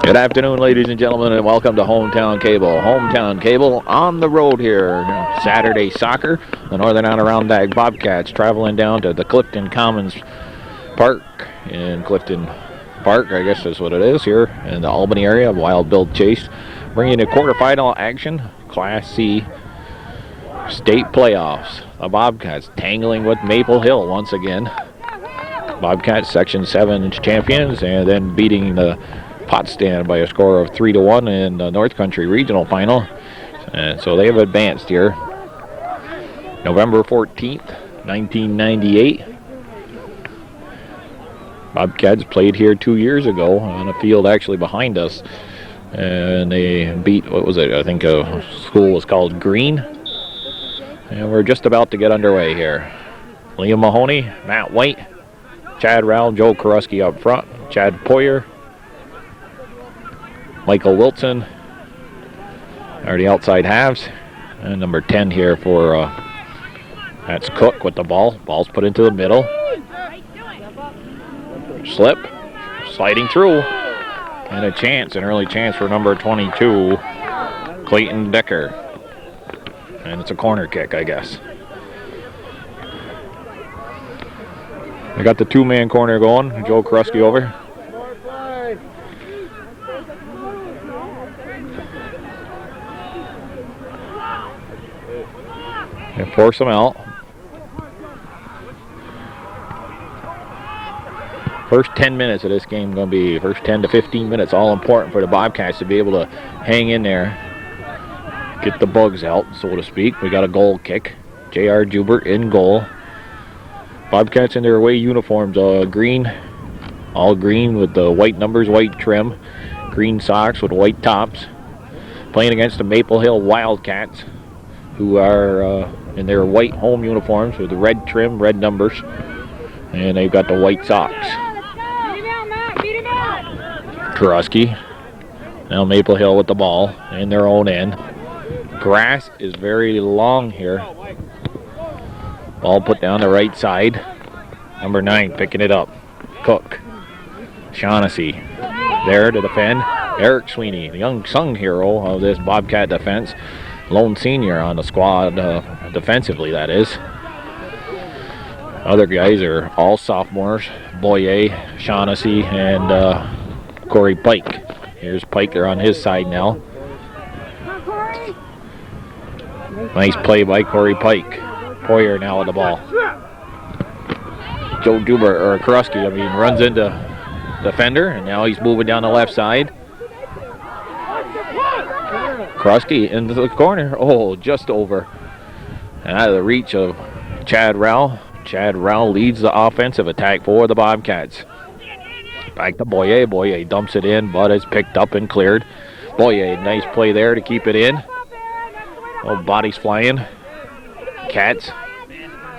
Good afternoon, ladies and gentlemen, and welcome to Hometown Cable. Hometown Cable on the road here. Saturday soccer. The Northern Adirondack Bobcats traveling down to the Clifton Commons Park in Clifton Park, I guess that's what it is here in the Albany area of Wild Bill Chase. Bringing a quarterfinal action, Class C state playoffs. The Bobcats tangling with Maple Hill once again. Bobcats Section 7 champions, and then beating the Potsdam by a score of 3-1 in the North Country Regional Final. And so they have advanced here. November 14th, 1998. Bobcats played here 2 years ago on a field actually behind us. And they beat, what was it? I think a school was called Green. And we're just about to get underway here. Liam Mahoney, Matt White, Chad Rowell, Joe Karuski up front, Chad Poyer, Michael Wilson are the outside halves. And number 10 here for, that's Cook with the ball. Ball's put into the middle. Slip, sliding through. And a chance, an early chance for number 22, Clayton Decker. And it's a corner kick, I guess. I got the two-man corner going. Joe Karuski over. And force them out. First 10 minutes of this game going to be, first 10 to 15 minutes, all important for the Bobcats to be able to hang in there, get the bugs out, so to speak. We got a goal kick. J.R. Jubert in goal. Bobcats in their away uniforms, green, all green with the white numbers, white trim, green socks with white tops. Playing against the Maple Hill Wildcats, who are in their white home uniforms with the red trim, red numbers, and they've got the white socks. Karuski, now Maple Hill with the ball in their own end. Grass is very long here. Ball put down the right side. Number 9 picking it up. Cook. Shaughnessy there to defend. Eric Sweeney, the young sung hero of this Bobcat defense. Lone senior on the squad defensively, that is. Other guys are all sophomores. Boyer, Shaughnessy, and Corey Pike. Here's Pike, they're on his side now. Nice play by Corey Pike. Poyer now with the ball. Joe Duber, or Karuski, runs into defender, and now he's moving down the left side. Karuski into the corner. Oh, just over. And out of the reach of Chad Rowell. Chad Rowell leads the offensive attack for the Bobcats. Back to Boyer. Boyer dumps it in, but it's picked up and cleared. Boyer, nice play there to keep it in. Oh, bodies flying. Cats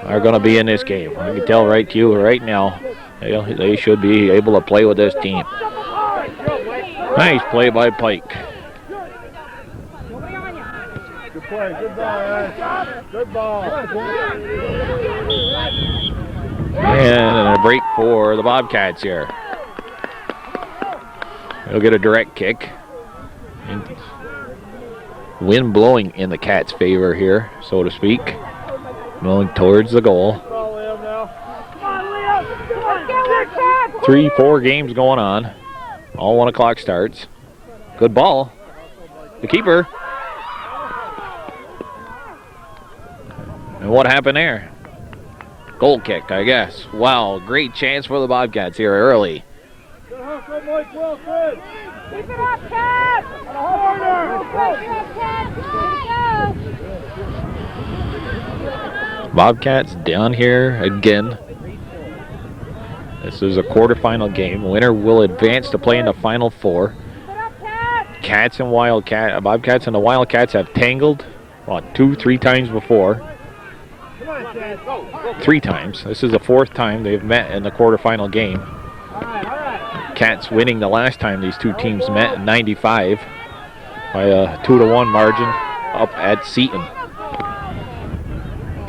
are going to be in this game. I can tell right to you right now, they should be able to play with this team. Nice play by Pike. Good play, good ball, man. Good ball. And a break for the Bobcats here. They'll get a direct kick. Wind blowing in the Cats' favor here, so to speak. Blowing towards the goal. 3-4 games going on. All 1 o'clock starts. Good ball. The keeper. And what happened there? Goal kick, I guess. Wow, great chance for the Bobcats here early. Good hustle, Mike Wilson. Keep it up, Cat! Bobcats down here again. This is a quarterfinal game. Winner will advance to play in the Final Four. Cats and Bobcats and the Wildcats have tangled, 2-3 times before. 3 times. This is the 4th time they've met in the quarterfinal game. Cats winning the last time these two teams met in 95 by a 2-1 margin up at Seton.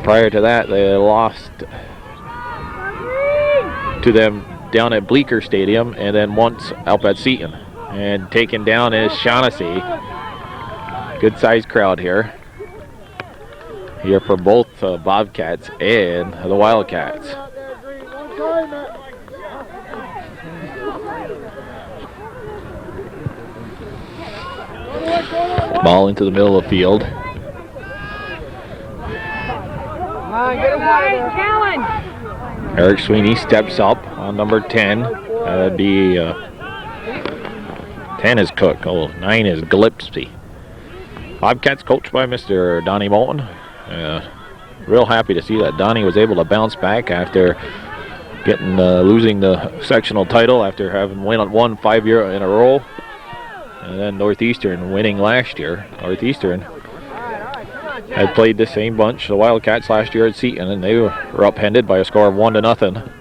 Prior to that, they lost to them down at Bleecker Stadium and then once up at Seton. And taken down is Shaughnessy. Good sized crowd here. Here for both Bobcats and the Wildcats. Ball into the middle of the field. Eric Sweeney steps up on number 10. That'd be 10 is Cook. 9 is Gillespie. Bobcats coached by Mr. Donnie Moulton. Real happy to see that Donnie was able to bounce back after losing the sectional title after having won 5 years in a row. And then Northeastern winning last year. Northeastern had played the same bunch, the Wildcats, last year at Seton, and they were upended by a score of 1-0.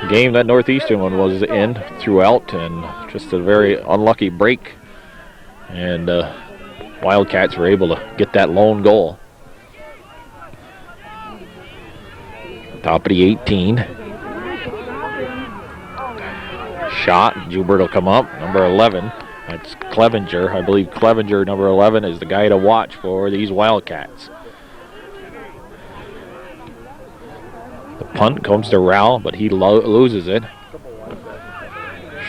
Game that Northeastern one was in throughout, and just a very unlucky break. And Wildcats were able to get that lone goal. Top of the 18. Shot. Joubert will come up. Number 11. That's Clevenger. I believe Clevenger, number 11, is the guy to watch for these Wildcats. The punt comes to Rowell, but he loses it.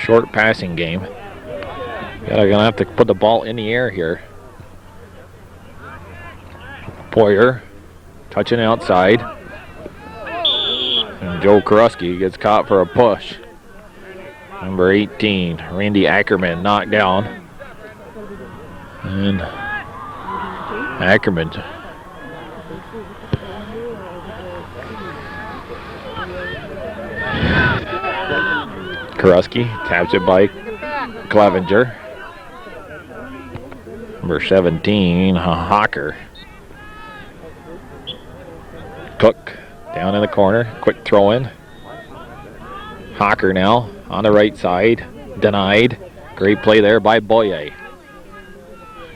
Short passing game. They're going to have to put the ball in the air here. Poyer touching outside. And Joe Karuski gets caught for a push. Number 18, Randy Ackerman, knocked down. And Ackerman Karuski taps it by Clevenger. Number 17, Hawker. Cook down in the corner, quick throw in. Hawker now on the right side, denied. Great play there by Boyer.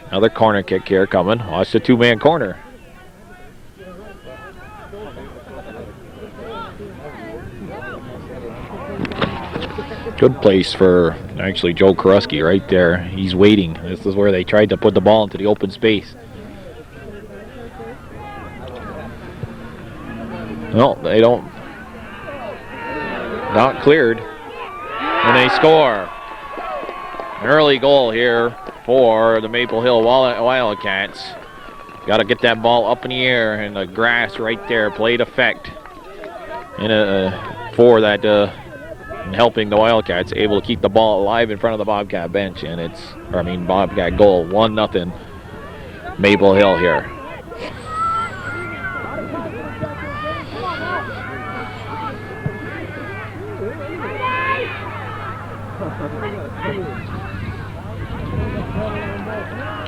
Another corner kick here coming. Watch the two-man corner. Good place for actually Joe Karuski right there. He's waiting. This is where they tried to put the ball into the open space. No, they don't. Not cleared. And they score. An early goal here for the Maple Hill Wildcats. Got to get that ball up in the air, and the grass right there played effect for that, helping the Wildcats able to keep the ball alive in front of the Bobcat bench, and Bobcat goal, 1-0 Maple Hill here.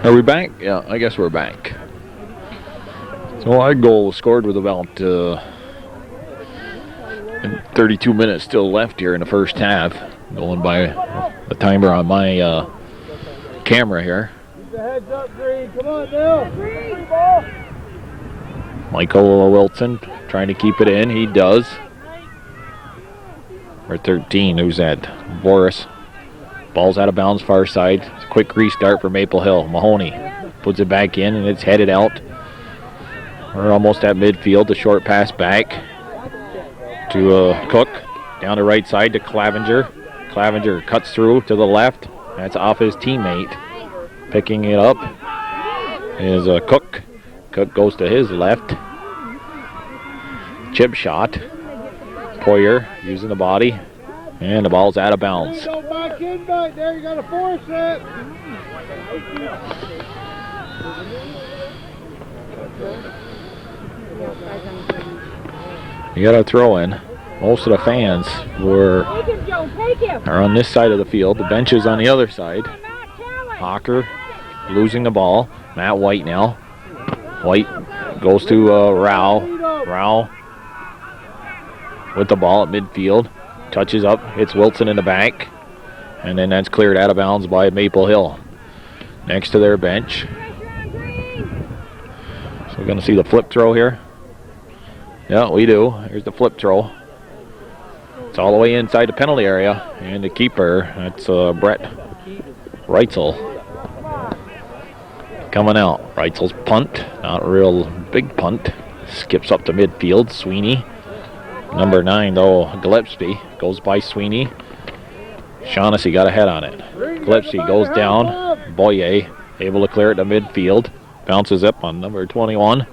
Are we back? Yeah, I guess we're back. So our goal was scored with about 32 minutes still left here in the first half. Going by the timer on my camera here. Keep the heads up, Green. Come on, Bill. Green ball. Michael Wilson trying to keep it in. He does. Number 13, who's that? Boris. Ball's out of bounds, far side. Quick restart for Maple Hill. Mahoney puts it back in, and it's headed out. We're almost at midfield. The short pass back to Cook. Down the right side to Clevenger. Clevenger cuts through to the left. That's off his teammate. Picking it up is Cook. Cook goes to his left. Chip shot. Poyer using the body. And the ball's out of bounds. Go back in back there. You got to force it. You got to throw in. Most of the fans are on this side of the field. The bench is on the other side. Hawker losing the ball. Matt White now. White goes to Rao. Rao with the ball at midfield. Touches up, hits Wilson in the back, and then that's cleared out of bounds by Maple Hill. Next to their bench. So we're going to see the flip throw here. Yeah, we do. Here's the flip throw. It's all the way inside the penalty area, and the keeper, that's Brett Reitzel coming out. Reitzel's punt, not a real big punt. Skips up to midfield. Sweeney, number 9 though, Gillespie goes by Sweeney. Shaughnessy got a head on it. Gillespie goes down. Boyer able to clear it to midfield. Bounces up on number 21.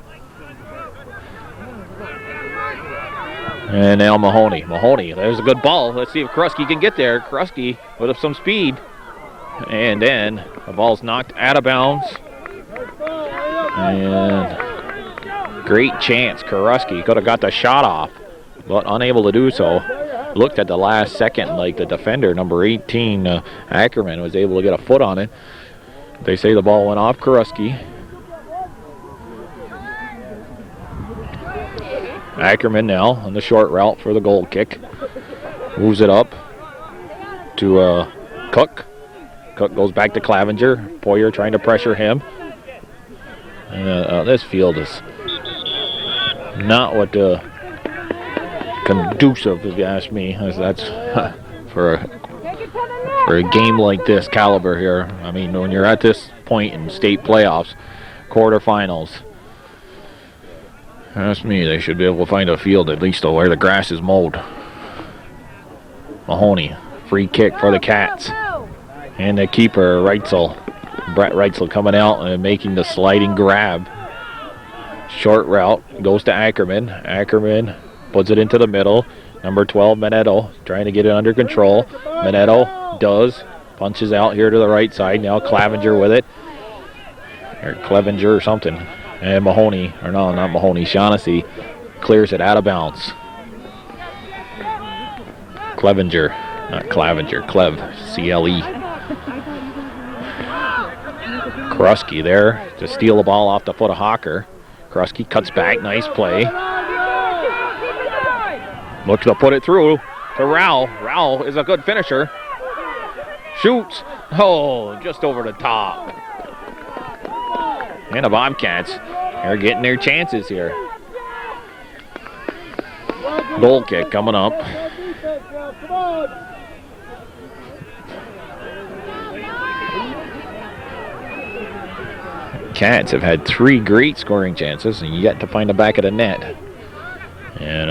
And now Mahoney. Mahoney, there's a good ball. Let's see if Krusky can get there. Krusky with some speed. And then the ball's knocked out of bounds. And great chance. Krusky could have got the shot off, but unable to do so. Looked at the last second like the defender, number 18, Ackerman, was able to get a foot on it. They say the ball went off Krusky. Ackerman now on the short route for the goal kick. Moves it up to Cook. Cook goes back to Clavenger. Poyer trying to pressure him. This field is not what conducive, if you ask me. That's for a game like this caliber here. I mean, when you're at this point in state playoffs, quarterfinals, ask me, they should be able to find a field at least where the grass is mowed. Mahoney, free kick for the Cats. And the keeper, Reitzel. Brett Reitzel coming out and making the sliding grab. Short route, goes to Ackerman. Ackerman puts it into the middle. Number 12, Manetto, trying to get it under control. Manetto does. Punches out here to the right side. Now Clavenger with it. Or Clevenger or something. And Mahoney, or no, not Mahoney, Shaughnessy clears it out of bounds. Clevenger, not Clavenger, C-L-E. Krusky there to steal the ball off the foot of Hawker. Krusky cuts back, nice play. Looks to put it through to Rao. Rao is a good finisher. Shoots. Oh, just over the top. And the Bobcats are getting their chances here. Goal kick coming up. Cats have had 3 great scoring chances and yet to find the back of the net. And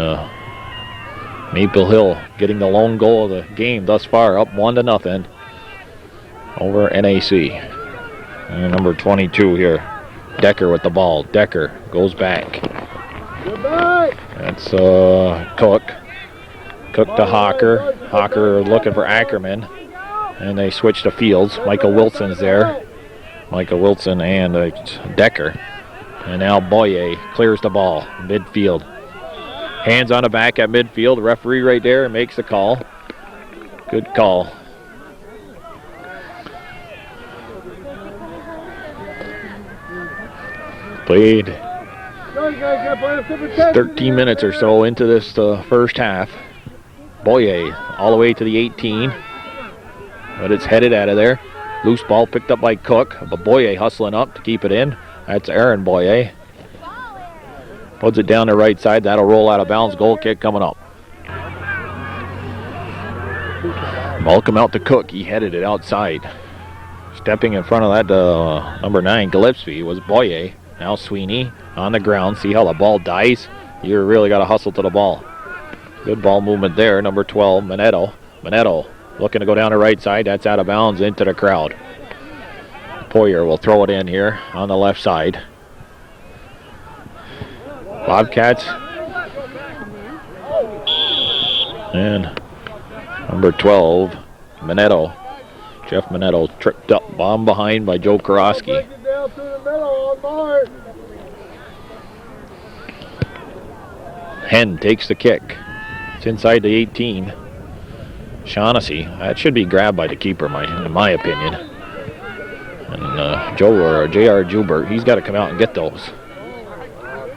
Maple Hill getting the lone goal of the game thus far, up 1-0 over NAC. And number 22 here, Decker with the ball. Decker goes back. That's Cook. Cook to Hawker. Hawker looking for Ackerman. And they switch to Fields. Michael Wilson's there. Michael Wilson and Decker. And now Boyer clears the ball. Midfield. Hands on the back at midfield. Referee right there makes the call. Good call. Played 13 minutes or so into this first half. Boyer all the way to the 18. But it's headed out of there. Loose ball picked up by Cook, but Boyer hustling up to keep it in. That's Aaron Boyer. Puts it down the right side. That'll roll out of bounds. Goal kick coming up. Ball come out to Cook. He headed it outside. Stepping in front of that number 9, Gillespie, was Boyer. Now Sweeney on the ground. See how the ball dies? You really got to hustle to the ball. Good ball movement there. Number 12, Manetto. Manetto looking to go down the right side. That's out of bounds into the crowd. Poyer will throw it in here on the left side. Bobcats. And number 12, Manetto. Jeff Manetto tripped up, bomb behind by Joe Karosky. Henn takes the kick. It's inside the 18. Shaughnessy, that should be grabbed by the keeper, in my opinion. And J.R. Joubert, he's got to come out and get those.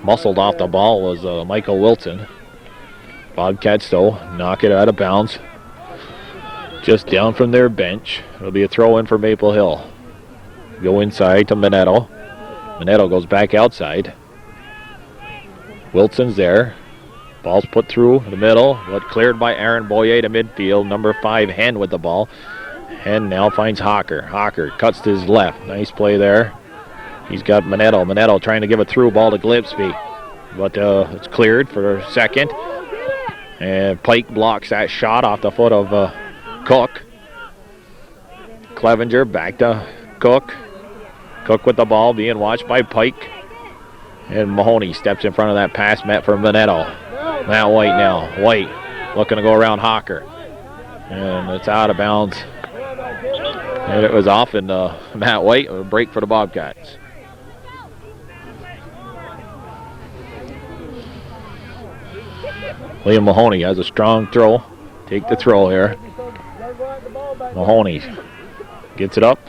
Muscled off the ball was Michael Wilson. Bobcats, though, knock it out of bounds. Just down from their bench. It'll be a throw in for Maple Hill. Go inside to Manetto. Manetto goes back outside. Wilson's there. Ball's put through the middle, but cleared by Aaron Boyer to midfield. Number 5, Henn with the ball. And now finds Hawker. Hawker cuts to his left. Nice play there. He's got Manetto. Manetto trying to give a through ball to Gillespie. But it's cleared for a second. And Pike blocks that shot off the foot of Cook. Clevenger back to Cook. Cook with the ball being watched by Pike. And Mahoney steps in front of that pass met for Manetto. Matt White now. White looking to go around Hawker. And it's out of bounds. And it was off, and Matt White, a break for the Bobcats. Liam Mahoney has a strong throw. Take the throw here. Mahoney gets it up.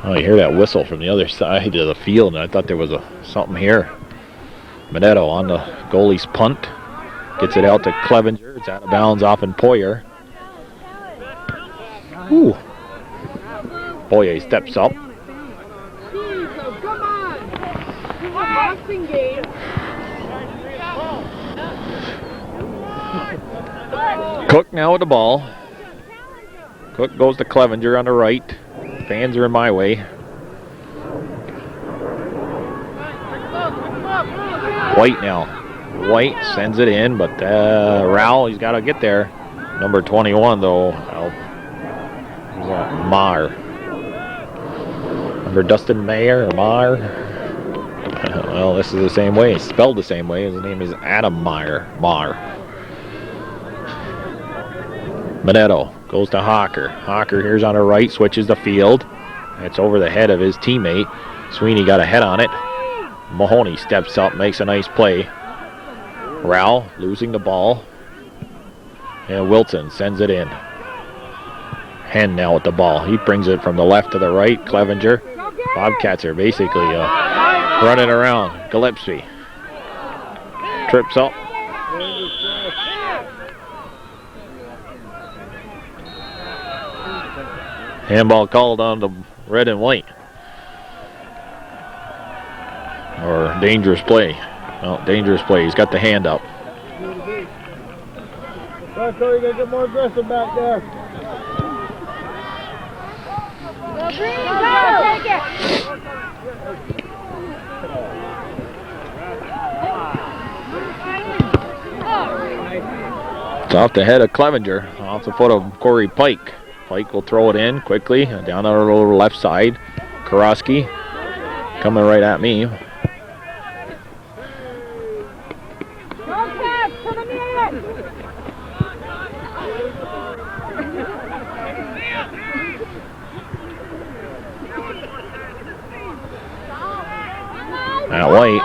Oh, you hear that whistle from the other side of the field, and I thought there was something here. Manetto on the goalie's punt. Gets it out to Clevenger. It's out of bounds off in Poyer. Ooh. Poyer steps up. Cook now with the ball. Cook goes to Clevenger on the right. Fans are in my way. White now. White sends it in, but Rowell, he's got to get there. Number 21, though, Maher. Remember Dustin Mayer or Maher? Well, this is the same way. It's spelled the same way. His name is Adam Maher. Manetto goes to Hawker. Hawker here's on the right, switches the field. It's over the head of his teammate. Sweeney got a head on it. Mahoney steps up, makes a nice play. Rowell losing the ball. And Wilson sends it in. Hen now with the ball. He brings it from the left to the right. Clevenger. Bobcats are basically running around. Gillespie trips up. Handball called on the red and white. Or dangerous play. Oh, dangerous play. He's got the hand up. That's all, you gotta get more aggressive back there. It's off the head of Clevenger, off the foot of Corey Pike. Pike will throw it in quickly down on the left side. Karosky coming right at me. Matt White.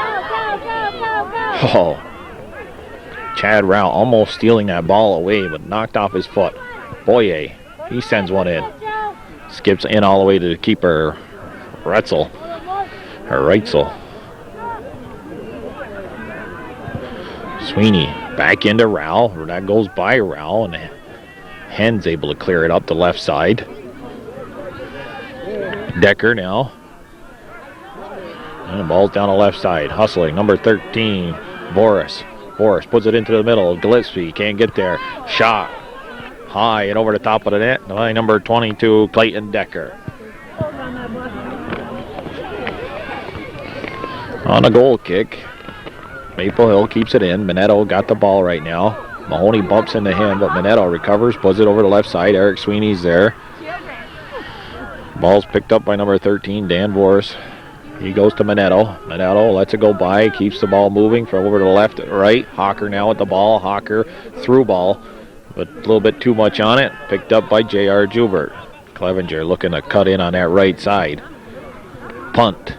Oh. Chad Rowell almost stealing that ball away, but knocked off his foot. Boyer, he sends one in. Skips in all the way to the keeper, Reitzel. Sweeney back into Rowell. That goes by Rowell, and Hen's able to clear it up the left side. Decker now. And the ball's down the left side. Hustling, number 13, Boris. Boris puts it into the middle. Gillespie can't get there. Shot high and over the top of the net by number 22, Clayton Decker. On a goal kick. Maple Hill keeps it in. Manetto got the ball right now. Mahoney bumps into him, but Manetto recovers, puts it over the left side. Eric Sweeney's there. Ball's picked up by number 13, Dan Boris. He goes to Manetto. Manetto lets it go by, keeps the ball moving from over to the left and right. Hawker now with the ball. Hawker through ball, but a little bit too much on it. Picked up by J.R. Joubert. Clevenger looking to cut in on that right side. Punt.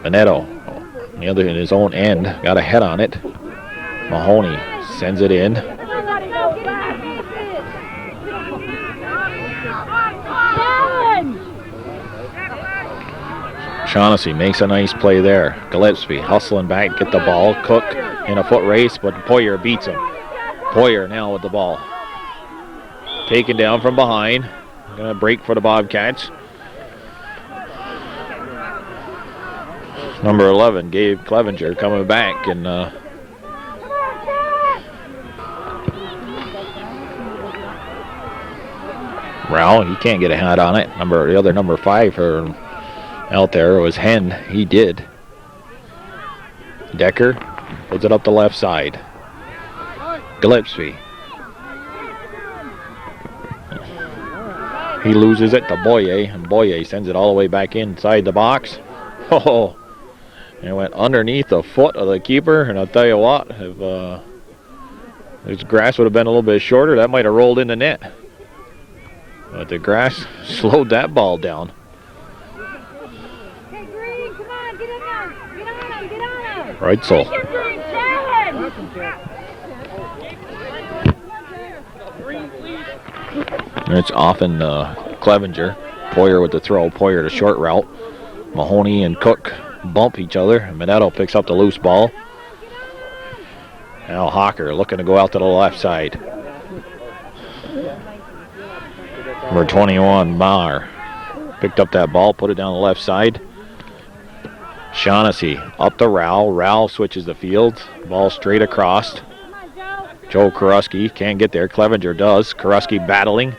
Manetto, on the other in his own end, got a head on it. Mahoney sends it in. Shaughnessy makes a nice play there. Gillespie hustling back, get the ball. Cook in a foot race, but Poyer beats him. Poyer now with the ball. Taken down from behind. Going to break for the Bobcats. Number 11, Gabe Clevenger, coming back, and Rao, he can't get a hand on it. The other number 5 for out there was Hen. He did. Decker puts it up the left side. Gillespie. He loses it to Boye, and Boye sends it all the way back inside the box. Oh, and it went underneath the foot of the keeper, and I'll tell you what, if this grass would have been a little bit shorter, that might have rolled in the net. But the grass slowed that ball down. Hey, Green, come on, get in there. Get on him, get on him. Right, so. It's often Clevenger. Poyer with the throw. Poyer to short route. Mahoney and Cook bump each other. Minetto picks up the loose ball. Now Hawker looking to go out to the left side. Number 21, Maher. Picked up that ball, put it down the left side. Shaughnessy up to Rao. Rao switches the field. Ball straight across. Joe Karuski can't get there. Clevenger does. Karuski battling.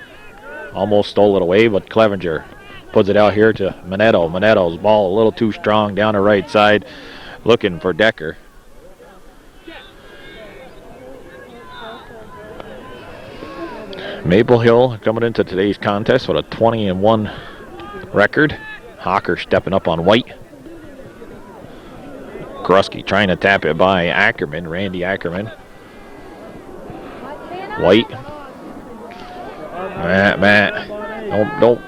Almost stole it away, but Clevenger puts it out here to Minetto. Minetto's ball a little too strong down the right side. Looking for Decker. Maple Hill coming into today's contest with a 20-1 record. Hawker stepping up on White. Karuski trying to tap it by Ackerman, Randy Ackerman. White. Matt. Don't.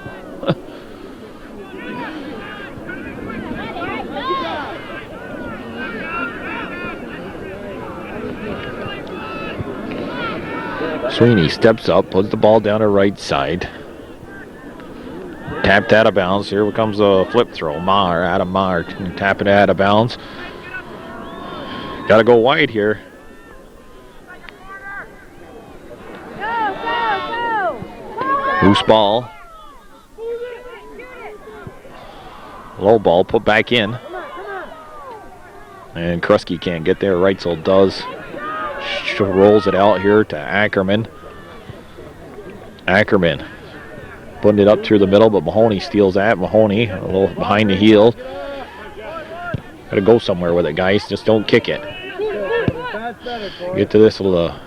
Sweeney steps up, puts the ball down the right side. Tapped out of bounds. Here comes a flip throw. Adam Maher tapping it out of bounds. Got to go wide here. Loose ball. Low ball put back in. And Karuski can't get there. Reitzel does. Rolls it out here to Ackerman. Ackerman putting it up through the middle, but Mahoney steals that. Mahoney a little behind the heel. Got to go somewhere with it, guys. Just don't kick it. Get to this little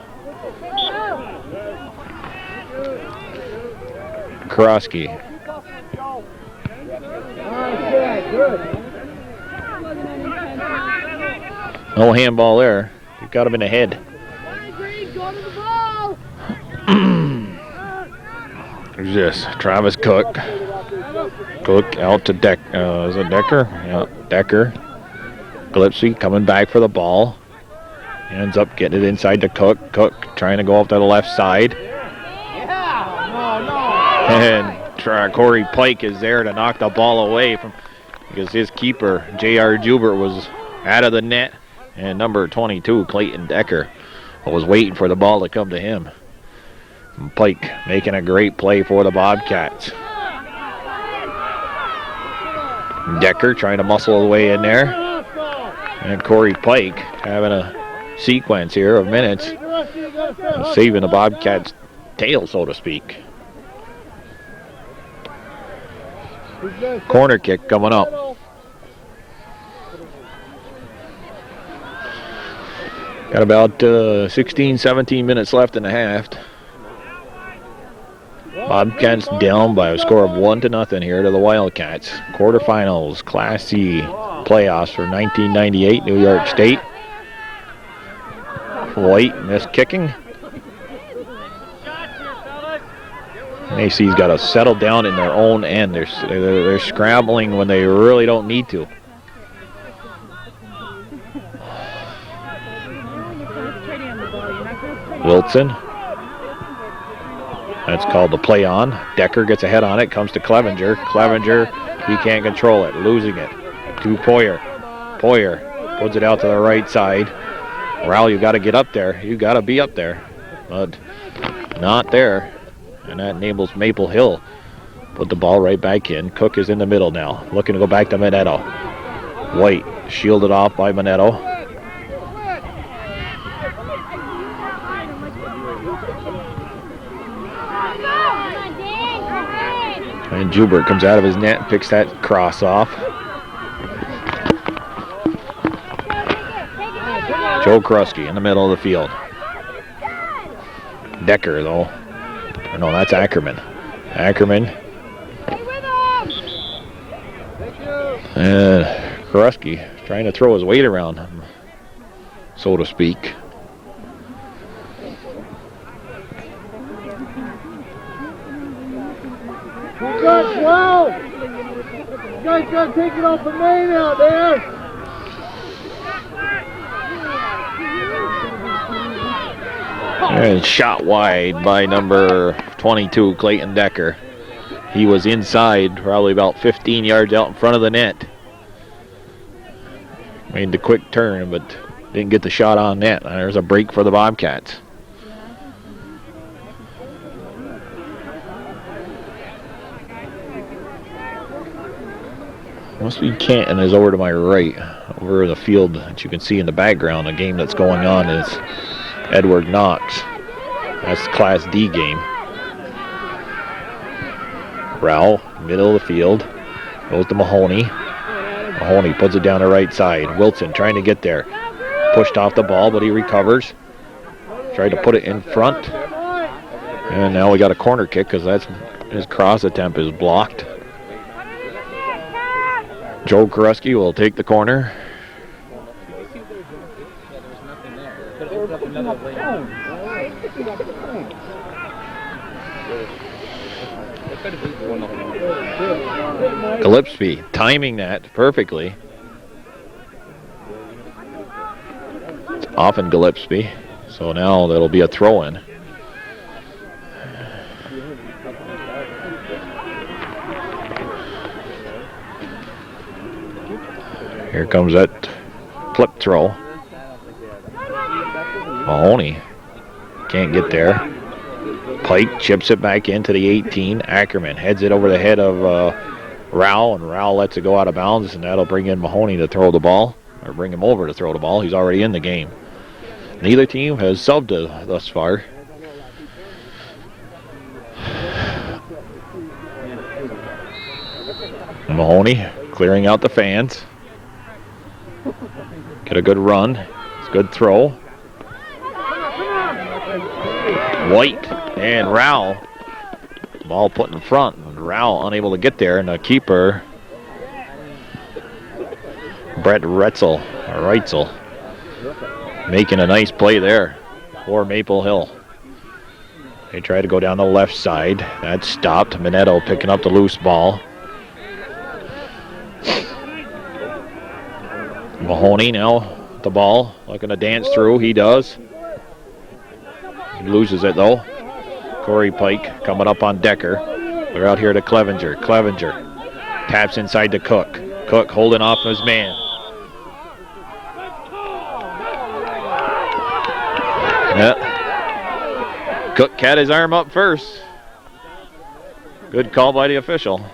Karuski. No handball there. He got him in the head. Who's this? Travis Cook. Cook out to is it Decker? Yeah, Decker. Gillespie coming back for the ball. Ends up getting it inside to Cook. Cook trying to go off to the left side. And Corey Pike is there to knock the ball away because his keeper, J.R. Jubert, was out of the net. And number 22, Clayton Decker, was waiting for the ball to come to him. And Pike making a great play for the Bobcats. Decker trying to muscle his way in there. And Corey Pike having a sequence here of minutes, saving the Bobcats' tail, so to speak. Corner kick coming up. Got about 16, 17 minutes left in the half. Bobcats down by a score of 1-0 here to the Wildcats. Quarterfinals, Class C playoffs for 1998 New York State. White missed kicking. NAC's got to settle down in their own end. They're scrambling when they really don't need to. Wilson. That's called the play on. Decker gets a head on it, comes to Clevenger. Clevenger, he can't control it, losing it to Poyer. Poyer puts it out to the right side. Rowell, you got to get up there. You got to be up there. But not there. And that enables Maple Hill. Put the ball right back in. Cook is in the middle now. Looking to go back to Minetto. White shielded off by Minetto. And Joubert comes out of his net and picks that cross off. Joe Krusky in the middle of the field. Decker, though. No, that's Ackerman. Ackerman. And Krusky trying to throw his weight around, so to speak. Good, 12! You guys gotta take it off the main out there! And shot wide by number 22, Clayton Decker. He was inside, probably about 15 yards out in front of the net. Made the quick turn, but didn't get the shot on net. There's a break for the Bobcats. Must be Canton is over to my right, over the field that you can see in the background. The game that's going on is Edward Knox. That's the Class D game. Rowell, middle of the field, goes to Mahoney. Mahoney puts it down the right side. Wilson trying to get there. Pushed off the ball, but he recovers. Tried to put it in front. And now we got a corner kick because that's his cross attempt is blocked. Joe Krusky will take the corner. Gillespie timing that perfectly. It's often Gillespie, so now that'll be a throw-in. Here comes that flip throw. Mahoney can't get there. Pike chips it back into the 18. Ackerman heads it over the head of Rowell, and Rowell lets it go out of bounds, and that'll bring in Mahoney to throw the ball, or bring him over to throw the ball. He's already in the game. Neither team has subbed thus far. Mahoney clearing out the fans. Get a good run. It's a good throw. White and Rowell. Ball put in front. Rowell unable to get there, and the keeper, Brett Reitzel, making a nice play there for Maple Hill. They try to go down the left side. That stopped. Minetto picking up the loose ball. Mahoney now the ball, looking to dance through. He does. He loses it though. Corey Pike coming up on Decker. They're out here to Clevenger. Clevenger taps inside to Cook. Cook holding off his man. Yeah. Cook had his arm up first. Good call by the official.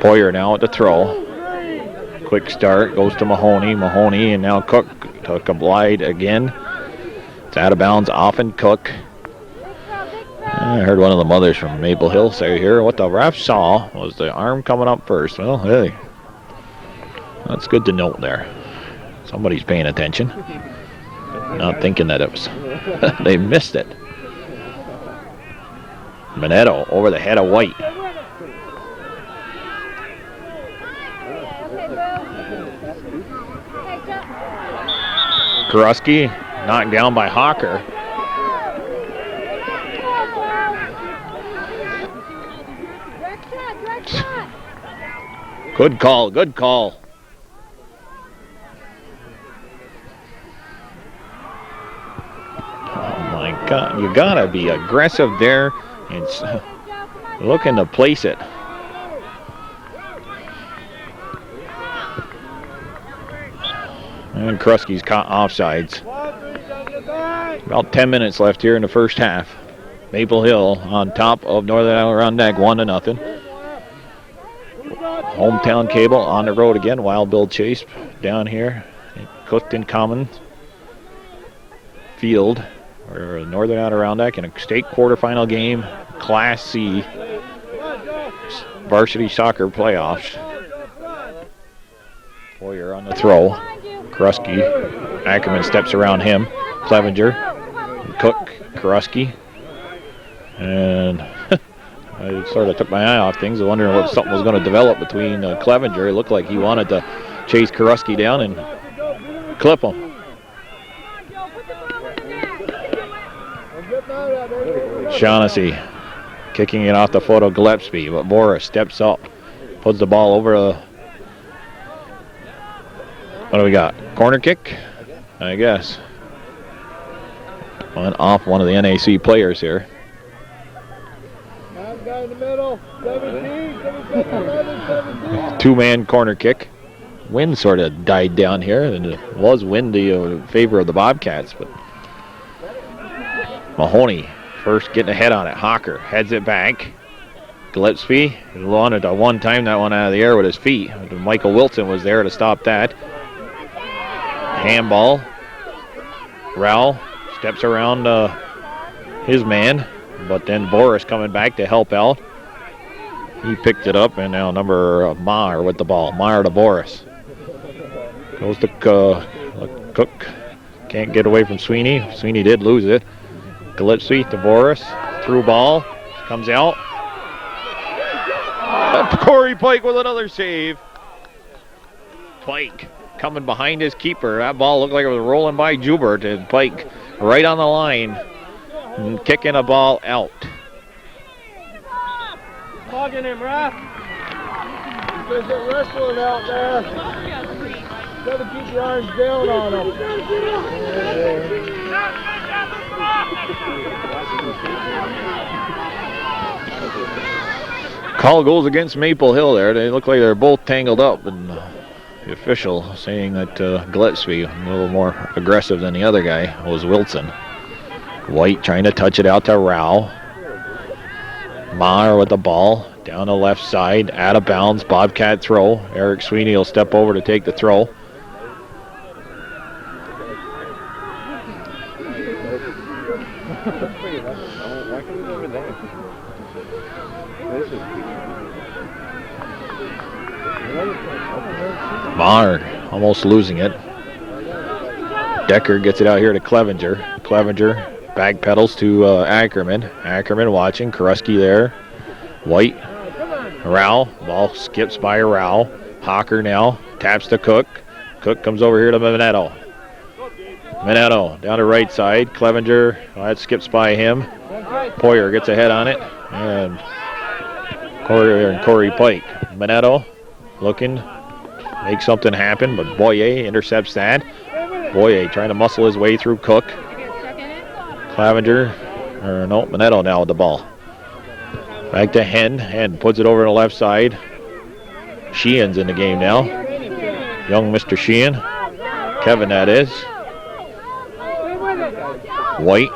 Poyer now at the throw. Quick start, goes to Mahoney. Mahoney, and now Cook took a glide again. It's out of bounds off and Cook. I heard one of the mothers from Maple Hill say here, what the ref saw was the arm coming up first. Well, hey, that's good to note there. Somebody's paying attention. Not thinking that it was, they missed it. Minetto over the head of White. Krusky knocked down by Hawker. Good call, good call. Oh my God, you gotta be aggressive there and looking to place it. And Krusky's caught offsides. About 10 minutes left here in the first half. Maple Hill on top of Northern Adirondack 1-0. Hometown Cable on the road again. Wild Bill Chase down here at Clifton Commons Field, or Northern Adirondack, in a state quarterfinal game, Class C varsity soccer playoffs. Boyer on the throw. Kruski. Ackerman steps around him. Clevenger. Cook. Kruski. And I sort of took my eye off things, wondering what something was going to develop between Clevenger. It looked like he wanted to chase Kruski down and clip him. Shaughnessy kicking it off the foot of Gillespie, but Boris steps up, puts the ball over the... What do we got? Corner kick, I guess. Off one of the NAC players here. Guy in the middle, 17, 17. Two-man corner kick. Wind sort of died down here, and it was windy in favor of the Bobcats, but Mahoney first getting ahead on it. Hawker heads it back. Gillespie wanted to one-time that one out of the air with his feet. Michael Wilson was there to stop that. Handball. Rowell steps around his man, but then Boris coming back to help out. He picked it up, and now number Meyer with the ball. Meyer to Boris. Goes to Cook. Can't get away from Sweeney. Sweeney did lose it. Gillespie to Boris. Through ball. Comes out. Corey Pike with another save. Pike coming behind his keeper. That ball looked like it was rolling by Joubert, and Pike right on the line and kicking a ball out. Logging him, ref. There's a wrestling out there. Gotta keep the arms down on him. Call goes against Maple Hill there. They look like they're both tangled up, and the official saying that Gillespie, a little more aggressive than the other guy, was Wilson. White trying to touch it out to Rao. Meyer with the ball down the left side, out of bounds. Bobcat throw. Eric Sweeney will step over to take the throw. Meyer almost losing it. Decker gets it out here to Clevenger. Clevenger backpedals to Ackerman. Ackerman watching. Kruski there. White. Rao. Ball skips by Rao. Hawker now. Taps to Cook. Cook comes over here to Minetto. Minetto down the right side. Clevenger. That skips by him. Poyer gets ahead on it. And Corey Pike. Minetto looking. Make something happen, but Boyer intercepts that. Boyer trying to muscle his way through Cook. Minetto now with the ball. Back to Hen. Hen puts it over on the left side. Sheehan's in the game now. Young Mr. Sheehan. Kevin, that is. White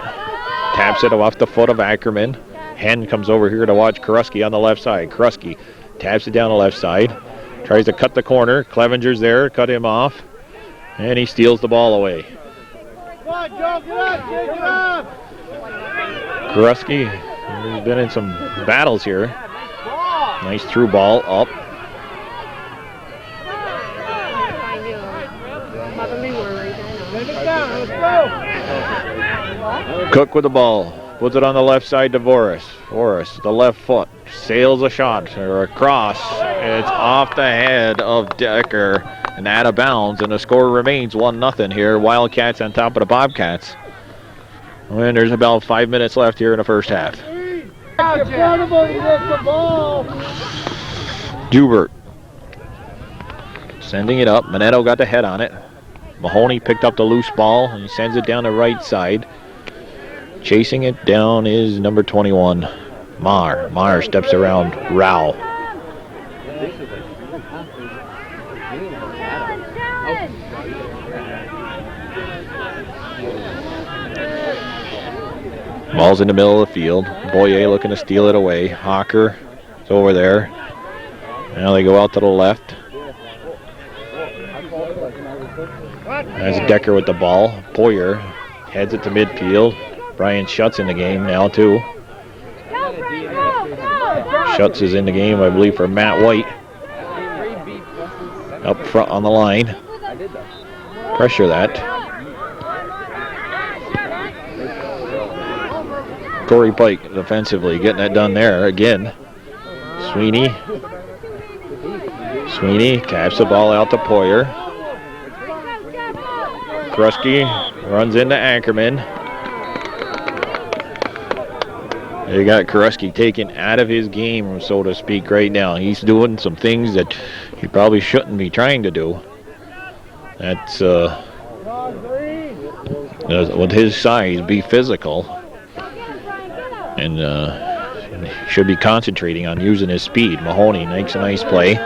taps it off the foot of Ackerman. Hen comes over here to watch Kruski on the left side. Kruski taps it down the left side. Tries to cut the corner. Clevenger's there. Cut him off. And he steals the ball away. Come on, Joe, get up, take it up. Kruski has been in some battles here. Nice through ball up. Take it down, let's go. Cook with the ball. Puts it on the left side to Voris. Voris, the left foot. Sails a shot or a cross. It's off the head of Decker and out of bounds, and the score remains 1-0 here. Wildcats on top of the Bobcats. And there's about 5 minutes left here in the first half. Joubert sending it up. Minetto got the head on it. Mahoney picked up the loose ball and he sends it down the right side. Chasing it down is number 21, Meyer. Meyer steps around Rao. Ball's in the middle of the field. Boyer looking to steal it away. Hawker is over there. Now they go out to the left. That's Decker with the ball. Poyer heads it to midfield. Brian Schutz in the game now too. Schutz is in the game, I believe, for Matt White. Up front on the line. Pressure that. Corey Pike defensively getting that done there again. Sweeney taps the ball out to Poyer. Krusky runs into Ackerman. They got Krusky taken out of his game, so to speak, right now. He's doing some things that he probably shouldn't be trying to do. That's, with his size, be physical. And he should be concentrating on using his speed. Mahoney makes a nice play.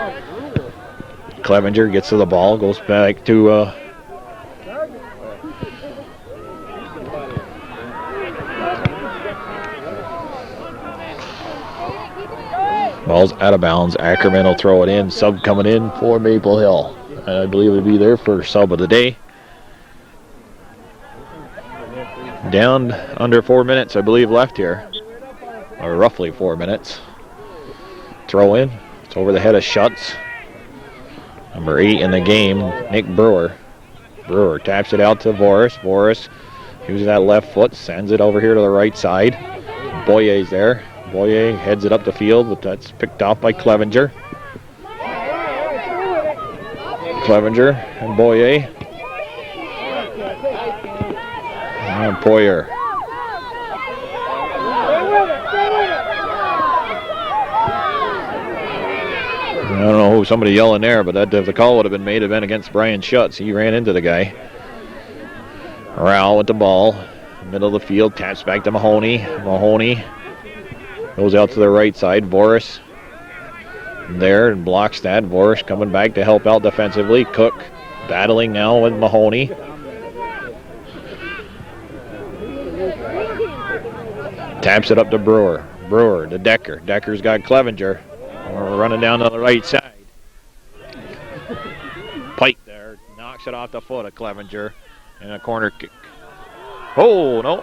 Clevenger gets to the ball, goes back to ball's out of bounds. Ackerman will throw it in. Sub coming in for Maple Hill. I believe it'll be their first sub of the day. Down under 4 minutes, I believe, left here. Or roughly 4 minutes. Throw in. It's over the head of Schutz. Number 8 in the game, Nick Brewer. Brewer taps it out to Voris. Voris uses that left foot, sends it over here to the right side. Boyer's there. Boyer heads it up the field, but that's picked off by Clevenger. Clevenger and Boyer. And Poyer. I don't know who somebody yelling there, but that if the call would have been made, it'd been against Brian Schutz. He ran into the guy. Rowell with the ball, middle of the field, taps back to Mahoney. Mahoney goes out to the right side. Voris there and blocks that. Voris coming back to help out defensively. Cook battling now with Mahoney. Taps it up to Brewer. Brewer to Decker. Decker's got Clevenger. We're running down to the right side. Pike there knocks it off the foot of Clevenger and a corner kick. Oh, no.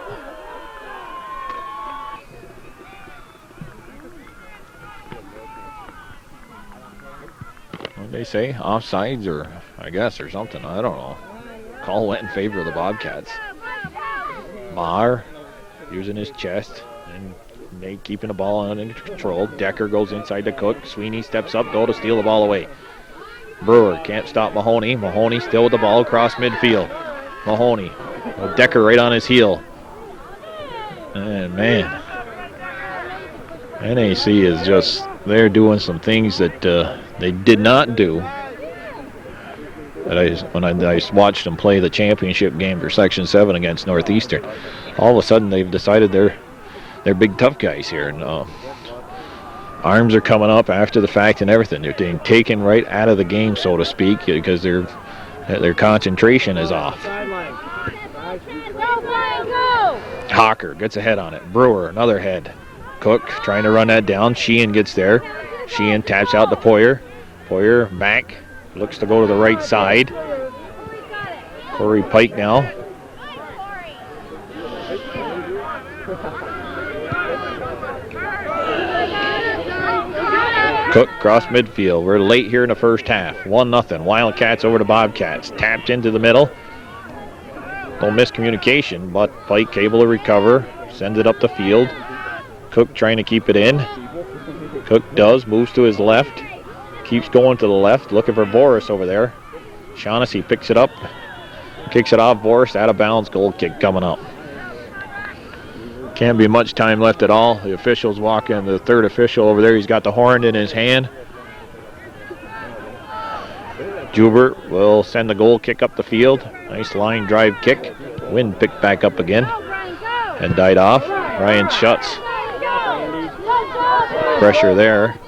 What did they say? Offsides or I guess or something. I don't know. Call went in favor of the Bobcats. Maher using his chest and Nate keeping the ball under control. Decker goes inside to Cook. Sweeney steps up, goal to steal the ball away. Brewer can't stop Mahoney. Mahoney still with the ball across midfield. Mahoney. Decker right on his heel. And man, NAC is just, they're doing some things that they did not do. When I watched them play the championship game for Section 7 against Northeastern, all of a sudden they've decided they're big tough guys here, and arms are coming up after the fact and everything. They're being taken right out of the game, so to speak, because their concentration is off. Hawker gets a head on it. Brewer, another head. Cook trying to run that down. Sheehan gets there. Sheehan taps out to Poyer. Poyer back. Looks to go to the right side. Corey Pike now. Cook cross midfield. We're late here in the first half. 1-0. Wildcats over to Bobcats. Tapped into the middle. No miscommunication, but Pike able to recover. Sends it up the field. Cook trying to keep it in. Cook does. Moves to his left. Keeps going to the left. Looking for Boris over there. Shaughnessy picks it up. Kicks it off. Boris out of bounds. Goal kick coming up. Can't be much time left at all. The officials walk in. The third official over there, he's got the horn in his hand. Jubert will send the goal kick up the field. Nice line drive kick. Wind picked back up again and died off. Ryan Schutz. Pressure there.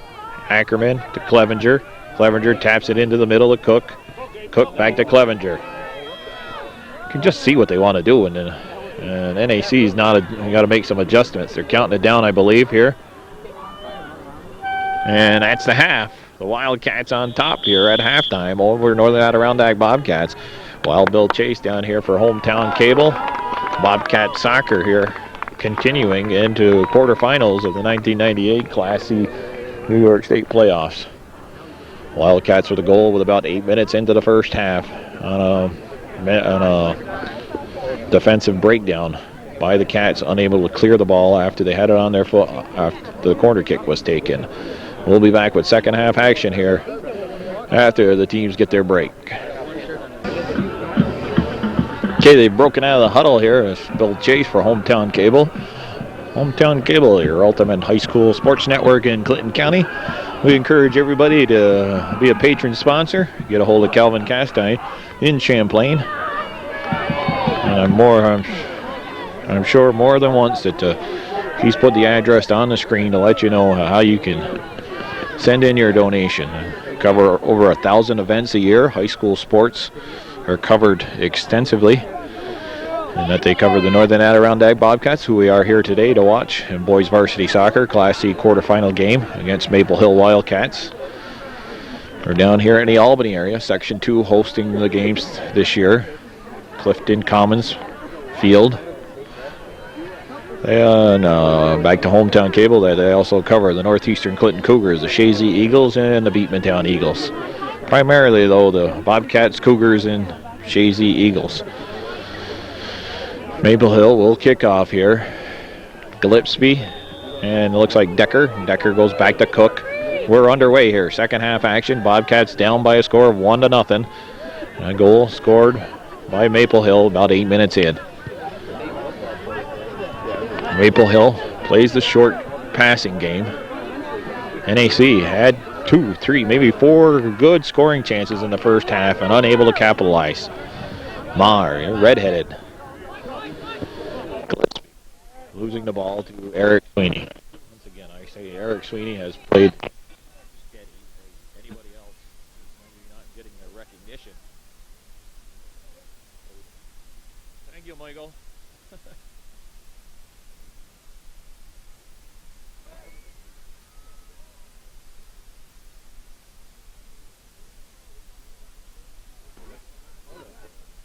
Ackerman to Clevenger. Clevenger taps it into the middle of Cook. Cook back to Clevenger. You can just see what they want to do, and NAC's not. You got to make some adjustments. They're counting it down, I believe, here. And that's the half. The Wildcats on top here at halftime over Northern Adirondack Bobcats. Wild Bill Chase down here for Hometown Cable. Bobcat Soccer here continuing into quarterfinals of the 1998 Class C New York State playoffs. Wildcats with a goal with about 8 minutes into the first half on a defensive breakdown by the Cats, unable to clear the ball after they had it on their foot after the corner kick was taken. We'll be back with second half action here after the teams get their break. Okay, they've broken out of the huddle here. It's Bill Chase for Hometown Cable. Hometown Cable, your ultimate high school sports network in Clinton County. We encourage everybody to be a patron sponsor. Get a hold of Calvin Castine in Champlain. And I'm sure more than once that he's put the address on the screen to let you know how you can send in your donation. Cover over 1,000 events a year. High school sports are covered extensively. And that they cover the Northern Adirondack Bobcats, who we are here today to watch in boys varsity soccer Class C quarterfinal game against Maple Hill Wildcats. We're down here in the Albany area, Section 2 hosting the games this year. Clifton Commons Field. And back to Hometown Cable, they also cover the Northeastern Clinton Cougars, the Shazy Eagles, and the Beatmantown Eagles. Primarily, though, the Bobcats, Cougars, and Shazy Eagles. Maple Hill will kick off here. Gillespie, and it looks like Decker. Decker goes back to Cook. We're underway here. Second half action. Bobcats down by a score of 1-0. A goal scored by Maple Hill about 8 minutes in. Maple Hill plays the short passing game. NAC had 2, 3, maybe 4 good scoring chances in the first half and unable to capitalize. Mar, redheaded. Gillespie losing the ball to Eric Sweeney. Once again, I say Eric Sweeney has played steady. Anybody else is not getting the recognition. Thank you, Michael.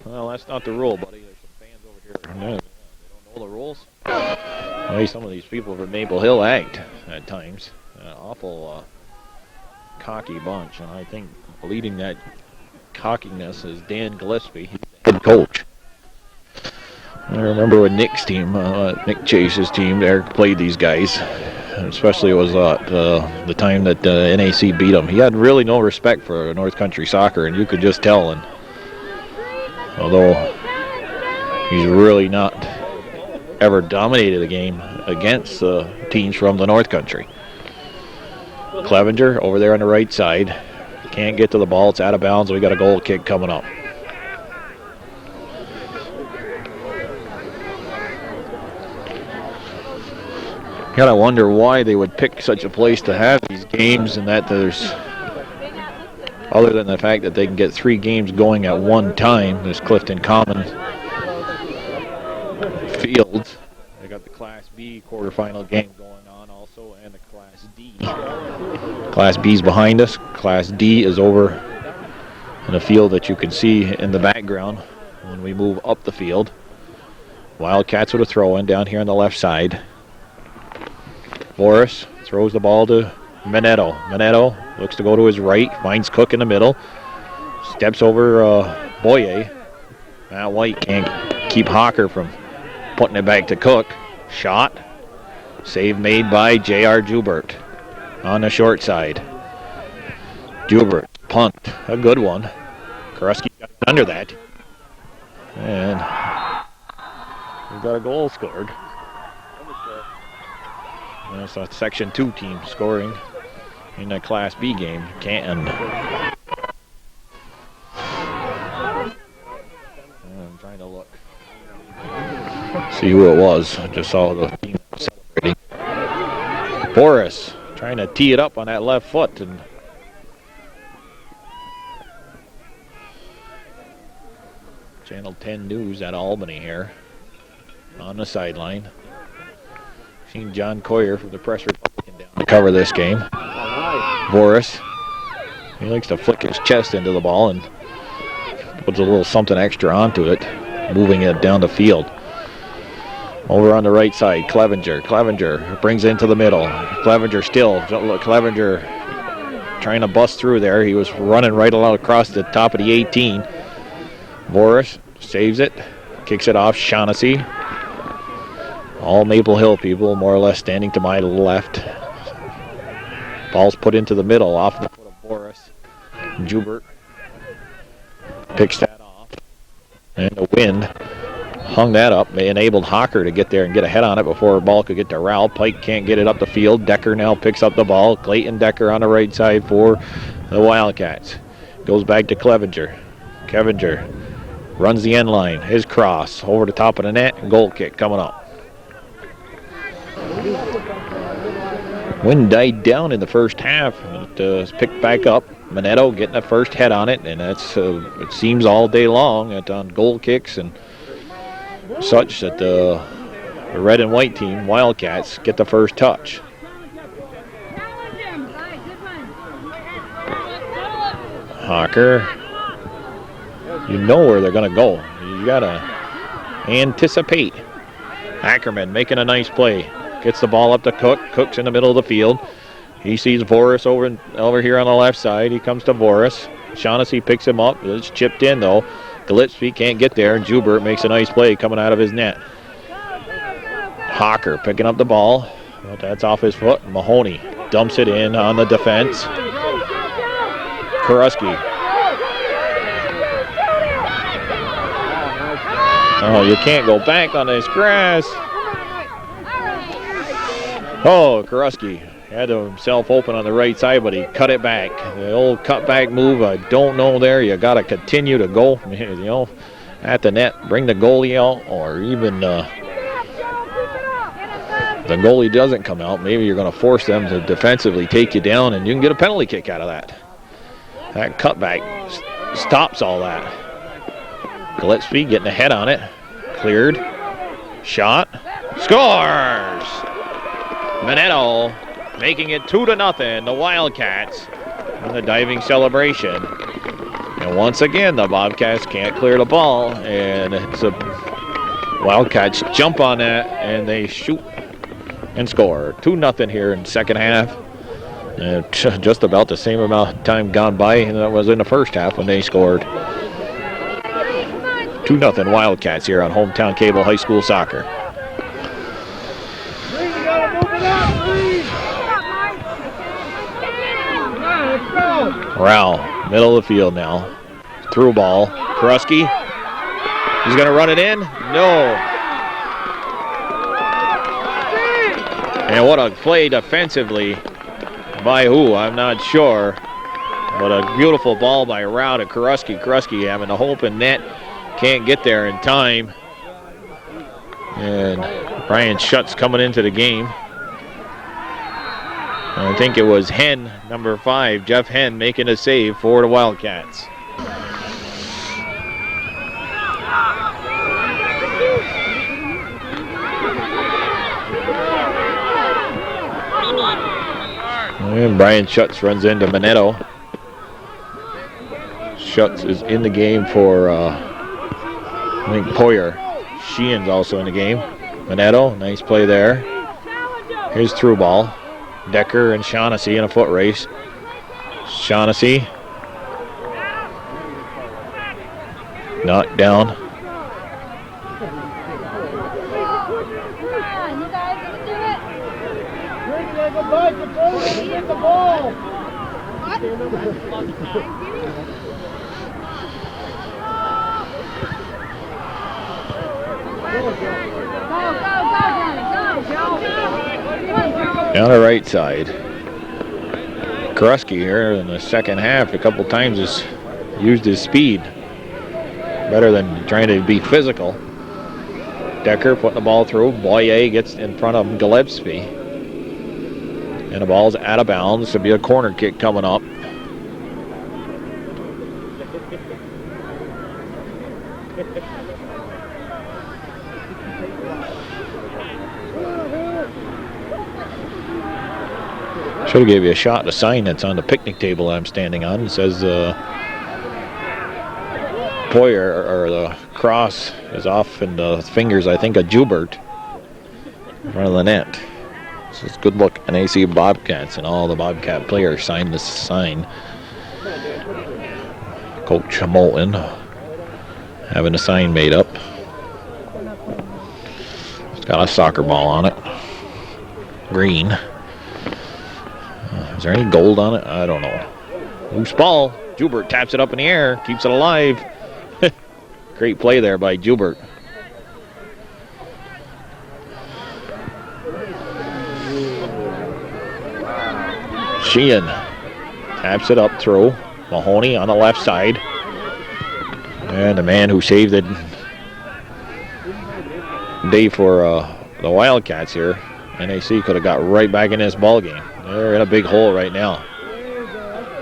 Well, that's not the rule, buddy. There's some fans over here. They don't know the rules. The way some of these people from Maple Hill act at times. An awful cocky bunch. And I think leading that cockiness is Dan Gillespie, head coach. I remember when Nick's team, Nick Chase's team there played these guys. Especially it was the time that NAC beat them. He had really no respect for North Country soccer, and you could just tell. And although he's really not ever dominated a game against teams from the North Country. Clevenger over there on the right side. Can't get to the ball. It's out of bounds. We got a goal kick coming up. Gotta wonder why they would pick such a place to have these games, and that there's, other than the fact that they can get 3 games going at one time, there's Clifton Common Field. They got the Class B quarterfinal game going on also, and the Class D. Class B's behind us. Class D is over in a field that you can see in the background when we move up the field. Wildcats with a throw-in down here on the left side. Boris throws the ball to Minetto. Minetto looks to go to his right, finds Cook in the middle, steps over Boyer. Matt White can't keep Hawker from putting it back to Cook. Shot. Save made by J.R. Jubert on the short side. Jubert, punt, a good one. Koreski got under that. And we got a goal scored. That's a Section 2 team scoring in the Class B game. Canton. I'm trying to look. See who it was. I just saw the team celebrating. Boris trying to tee it up on that left foot. And Channel 10 News at Albany here on the sideline. Seen John Coyer from the Press Republican down to cover this game. Boris He likes to flick his chest into the ball and puts a little something extra onto it, moving it down the field. Over on the right side, Clevenger. Clevenger brings it into the middle. Clevenger trying to bust through there. He was running right along across the top of the 18. Boris saves it, kicks it off. Shaughnessy. All Maple Hill people more or less standing to my left. Ball's put into the middle off the foot of Boris. Jubert picks that off. And the wind hung that up. They enabled Hocker to get there and get a head on it before the ball could get to Rowell. Pike can't get it up the field. Decker now picks up the ball. Clayton Decker on the right side for the Wildcats. Goes back to Clevenger. Clevenger runs the end line. His cross over the top of the net. Goal kick coming up. Wind died down in the first half. It picked back up. Manetto getting the first head on it, and that's it seems all day long on goal kicks and such that the red and white team, Wildcats, get the first touch. Hocker, you know where they're going to go. You got to anticipate. Ackerman making a nice play. Gets the ball up to Cook. Cook's in the middle of the field. He sees Boris over here on the left side. He comes to Boris. Shaughnessy picks him up. It's chipped in, though. Gillespie can't get there, and Jubert makes a nice play coming out of his net. Hocker picking up the ball. But that's off his foot. Mahoney dumps it in on the defense. Kuruski. Oh, you can't go back on this grass. Oh, Kuruski had himself open on the right side, but he cut it back. The old cutback move, I don't know there. You got to continue to go, at the net, bring the goalie out, or even the goalie doesn't come out. Maybe you're going to force them to defensively take you down, and you can get a penalty kick out of that. That cutback stops all that. Gillespie getting a head on it. Cleared. Shot. Scores! Manetto making it 2-0, the Wildcats in the diving celebration. And once again, the Bobcats can't clear the ball, and it's a Wildcats jump on that, and they shoot and score. 2-0 here in the second half. And just about the same amount of time gone by that was in the first half when they scored. 2-0 Wildcats here on Hometown Cable High School Soccer. Rowell, middle of the field now. Through ball. Kuruski. He's going to run it in. No. And what a play defensively by who? I'm not sure. But a beautiful ball by Rowell to Kuruski. Kuruski having a open net. Can't get there in time. And Brian Schutz coming into the game. I think it was Henn, number 5, Jeff Henn, making a save for the Wildcats. And Brian Schutz runs into Manetto. Schutz is in the game for, I think, Poyer. Sheehan's also in the game. Manetto, nice play there. Here's through ball. Decker and Shaughnessy in a foot race. Shaughnessy. Knocked down. Down the right side. Kuruski here in the second half a couple times has used his speed better than trying to be physical. Decker putting the ball through. Boyer gets in front of Gillespie. And the ball's out of bounds. There'll be a corner kick coming up. Should have gave you a shot at a sign that's on the picnic table I'm standing on. It says Poyer, or the cross is off in the fingers, I think, of Joubert in front of the net. So it's good look. NAC Bobcats, and all the Bobcat players signed this sign. Coach Moulton having a sign made up. It's got a soccer ball on it. Green. Is there any gold on it? I don't know. Loose ball. Joubert taps it up in the air. Keeps it alive. Great play there by Joubert. Sheehan taps it up through. Mahoney on the left side. And the man who saved the day for the Wildcats here. NAC could have got right back in this ball game. They're in a big hole right now.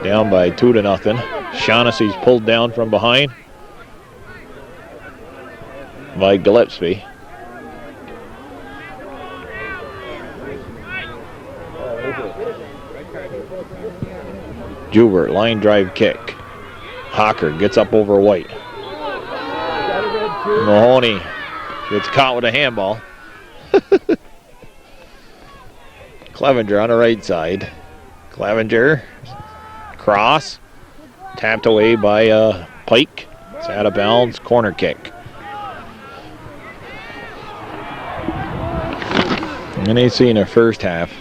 Down by 2-0. Shaughnessy's pulled down from behind by Gillespie. Joubert, line drive kick. Hocker gets up over White. Mahoney gets caught with a handball. Clevenger on the right side. Clevenger, cross, tapped away by Pike. It's out of bounds, corner kick. NAC in the first half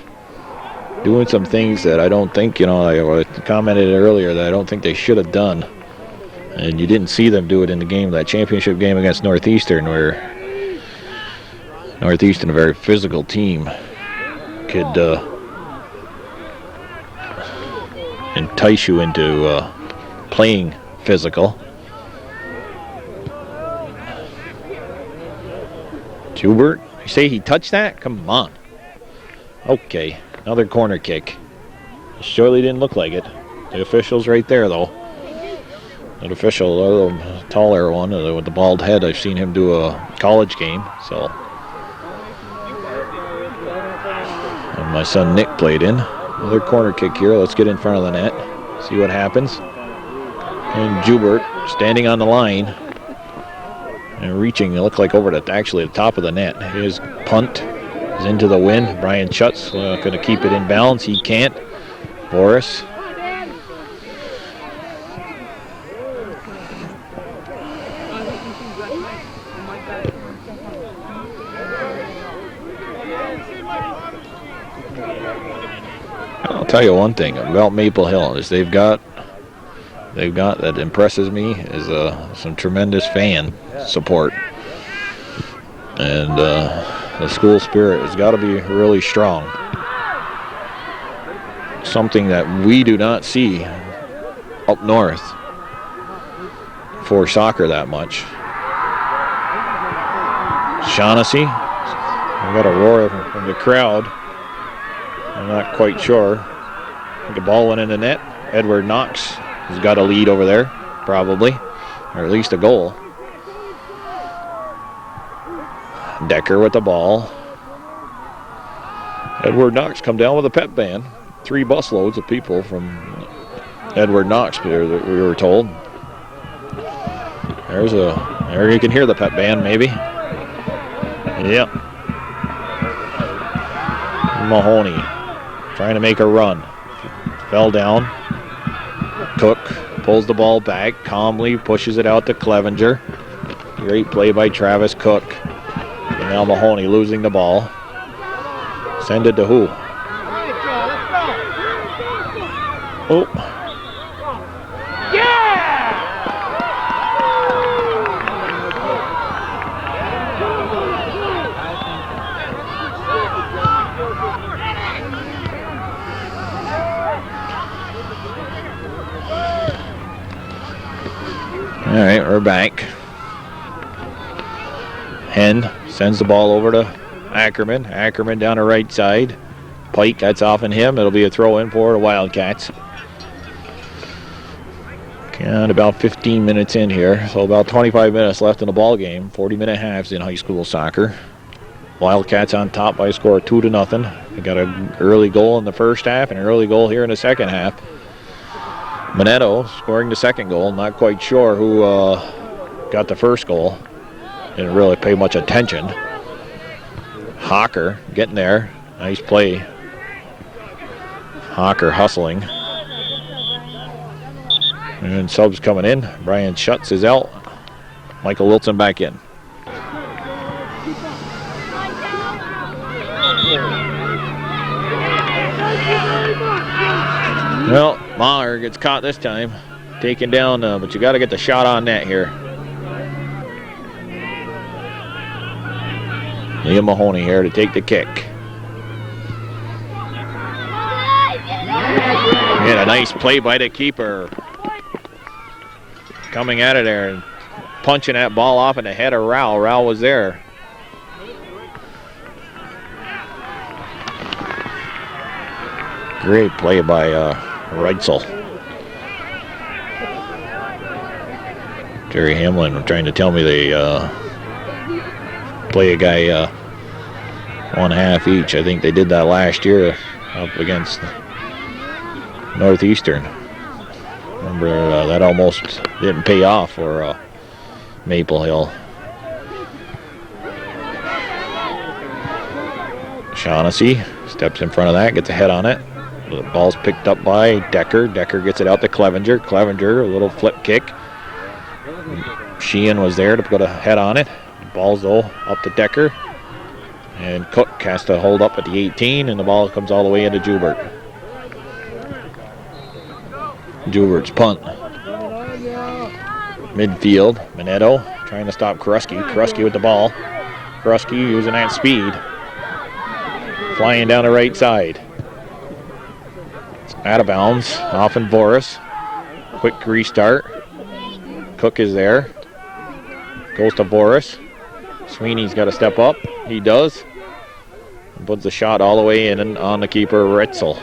doing some things that I don't think, I commented earlier that I don't think they should have done. And you didn't see them do it in the game, that championship game against Northeastern, where Northeastern, a very physical team, could entice you into playing physical. Joubert, you say he touched that? Come on. Okay, another corner kick. Surely didn't look like it. The official's right there, though. An official, a taller one with the bald head. I've seen him do a college game, so. And my son Nick played in. Another corner kick here. Let's get in front of the net. See what happens. And Joubert standing on the line and reaching. It looked like over to actually the top of the net. His punt is into the wind. Brian Schutz going to keep it in balance. He can't. Boris. I'll tell you one thing about Maple Hill is they've got that impresses me is some tremendous fan support, and the school spirit has got to be really strong. Something that we do not see up north for soccer that much. Shaughnessy, we got a roar from the crowd. I'm not quite sure. I think the ball went in the net. Edward Knox has got a lead over there, probably, or at least a goal. Decker with the ball. Edward Knox come down with a pep band. 3 busloads of people from Edward Knox, we were told. There you can hear the pep band, maybe. Yep. Mahoney trying to make a run. Fell down. Cook pulls the ball back calmly, pushes it out to Clevenger. Great play by Travis Cook. And now Mahoney losing the ball. Send it to who? Oh. All right, we're back. Henn sends the ball over to Ackerman. Ackerman down the right side. Pike, that's off in him. It'll be a throw in for the Wildcats. And about 15 minutes in here, so about 25 minutes left in the ball game. 40-minute halves in high school soccer. Wildcats on top by a score of 2-0. We got an early goal in the first half and an early goal here in the second half. Minetto scoring the second goal. Not quite sure who got the first goal. Didn't really pay much attention. Hawker getting there. Nice play. Hawker hustling. And subs coming in. Brian Schutz is out. Michael Wilson back in. Well, Maher gets caught this time. Taken down, but you got to get the shot on net here. Liam Mahoney here to take the kick. And a nice play by the keeper. Coming out of there and punching that ball off in the head of Rao. Rao was there. Great play by Reitzel. Jerry Hamlin trying to tell me they play a guy one half each. I think they did that last year up against Northeastern. Remember that almost didn't pay off for Maple Hill. Shaughnessy steps in front of that, gets a head on it. The ball's picked up by Decker. Decker gets it out to Clevenger. Clevenger, a little flip kick. Sheehan was there to put a head on it. Ball's though up to Decker. And Cook has to hold up at the 18, and the ball comes all the way into Joubert. Joubert's punt. Midfield, Minetto trying to stop Kruski. Kruski with the ball. Kruski using that speed. Flying down the right side. It's out of bounds. Off in Boris. Quick restart. Cook is there. Goes to Boris. Sweeney's got to step up. He does. Puts the shot all the way in and on the keeper, Reitzel.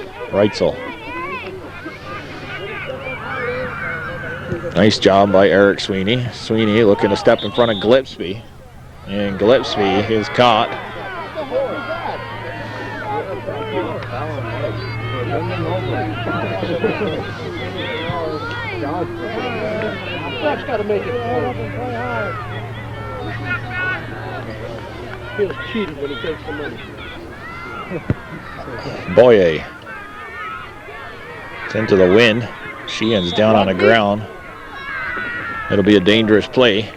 Nice job by Eric Sweeney. Sweeney looking to step in front of Gillespie. And Gillespie is caught. That's got to make it feels cheated when he takes the money. Boye. It's into the wind. Sheehan's down on the ground. It'll be a dangerous play.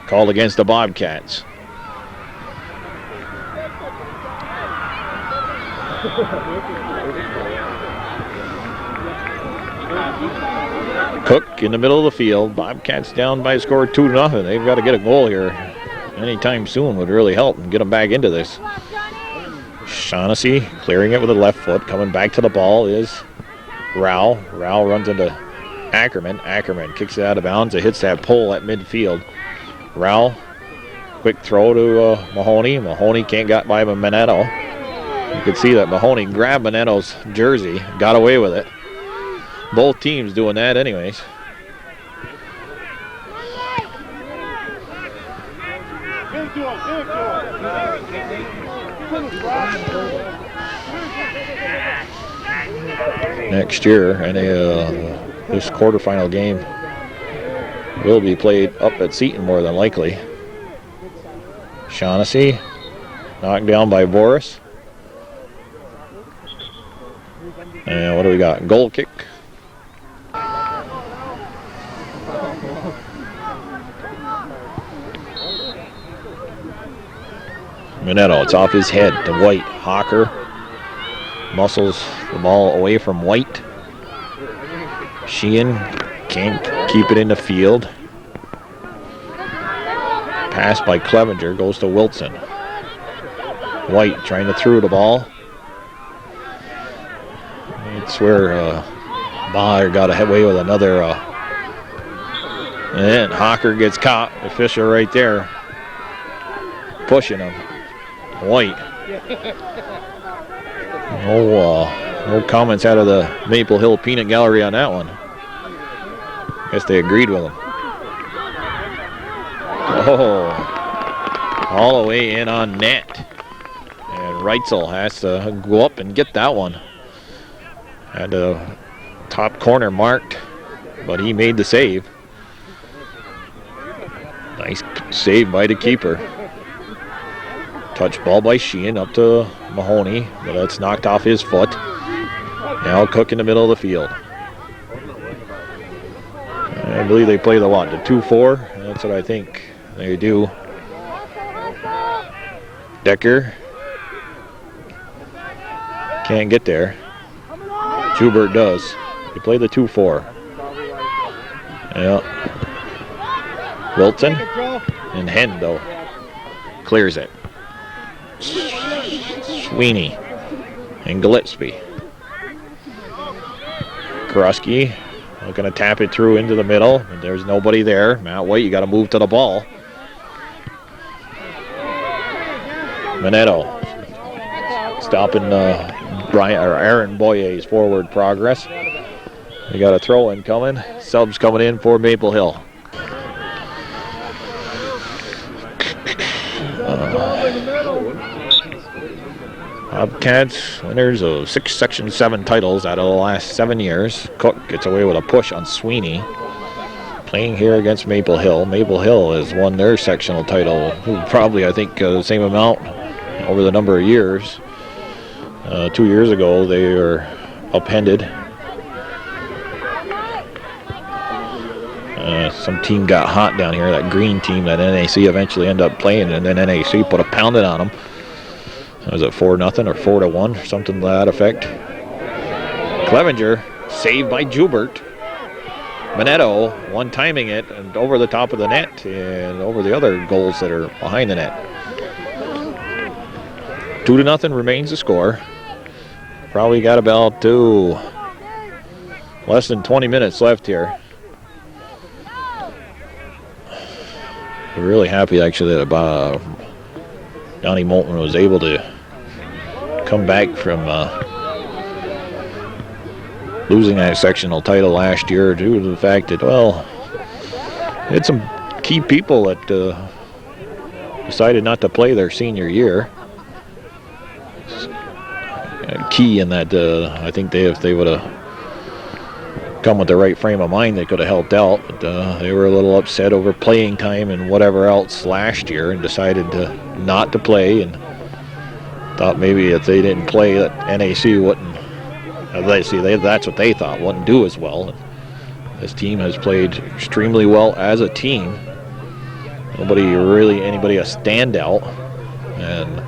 Called against the Bobcats. Cook in the middle of the field. Bobcats down by a score of 2-0. They've got to get a goal here anytime soon. Would really help and get them back into this. Shaughnessy clearing it with the left foot. Coming back to the ball is Rao. Rao runs into Ackerman. Ackerman kicks it out of bounds. It hits that pole at midfield. Rao, quick throw to Mahoney. Mahoney can't get by Minetto. You can see that Mahoney grabbed Minetto's jersey, got away with it. Both teams doing that anyways. Next year, and this quarterfinal game will be played up at Seton more than likely. Shaughnessy knocked down by Boris. And what do we got? Goal kick. Minetto, it's off his head to White. Hawker muscles the ball away from White. Sheehan can't keep it in the field. Pass by Clevenger goes to Wilson. White trying to throw the ball. It's where Bayer got away with another. And then Hawker gets caught. The official right there pushing him. White. No comments out of the Maple Hill Peanut Gallery on that one. Guess they agreed with him. Oh, all the way in on net. And and Reitzel has to go up and get that one. Had a top corner marked, but he made the save. Nice save by the keeper. Touch ball by Sheehan up to Mahoney, but that's knocked off his foot. Now Cook in the middle of the field. I believe they play the what? The 2-4? That's what I think they do. Decker can't get there. Schubert does. They play the 2-4. Yeah. Wilson and Hendo clears it. Sweeney and Gillespie. Kruski looking to tap it through into the middle. And there's nobody there. Matt White, you got to move to the ball. Minetto stopping Aaron Boyer's forward progress. We got a throw in coming. Subs coming in for Maple Hill. Bobcats, winners of 6 Section 7 titles out of the last 7 years. Cook gets away with a push on Sweeney. Playing here against Maple Hill. Maple Hill has won their sectional title, probably I think the same amount over the number of years. 2 years ago they were upended. Some team got hot down here, that green team that NAC eventually ended up playing, and then NAC put a pounding on them. Was it 4-0 or 4-1 or something to that effect? Clevenger saved by Jubert. Minetto one-timing it and over the top of the net and over the other goals that are behind the net. 2-0 remains the score. Probably got about less than 20 minutes left here. We're really happy actually that Donnie Moulton was able to come back from losing that sectional title last year due to the fact that, well, they had some key people that decided not to play their senior year. Key in that I think if they would have come with the right frame of mind, they could have helped out. But they were a little upset over playing time and whatever else last year and decided not to play and thought maybe if they didn't play that NAC wouldn't. That's what they thought, wouldn't do as well. This team has played extremely well as a team. Anybody a standout, and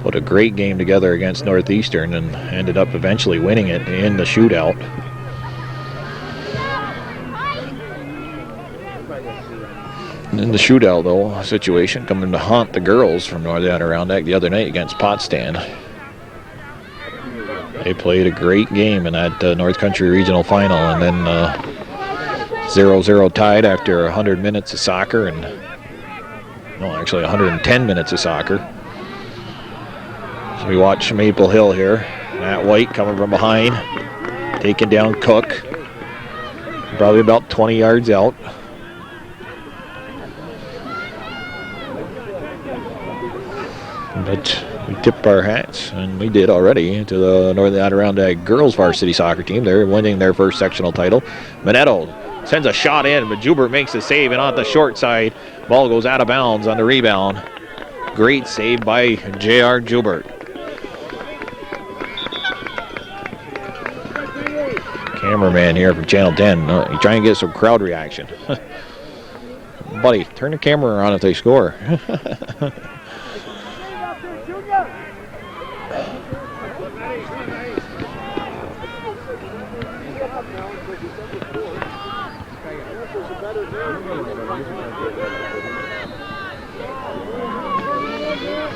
put a great game together against Northeastern and ended up eventually winning it in the shootout. In the shootout, though, situation coming to haunt the girls from Northern Adirondack the other night against Potsdam. They played a great game in that North Country Regional Final, and then 0-0 tied after 100 minutes of soccer, 110 minutes of soccer. So we watch Maple Hill here. Matt White coming from behind, taking down Cook, probably about 20 yards out. But we tip our hats, and we did already, to the Northern Adirondack girls varsity soccer team. They're winning their first sectional title. Minetto sends a shot in, but Jubert makes the save, and on the short side, ball goes out of bounds on the rebound. Great save by J.R. Jubert. Cameraman here from Channel 10. He's trying to get some crowd reaction. Buddy, turn the camera on if they score.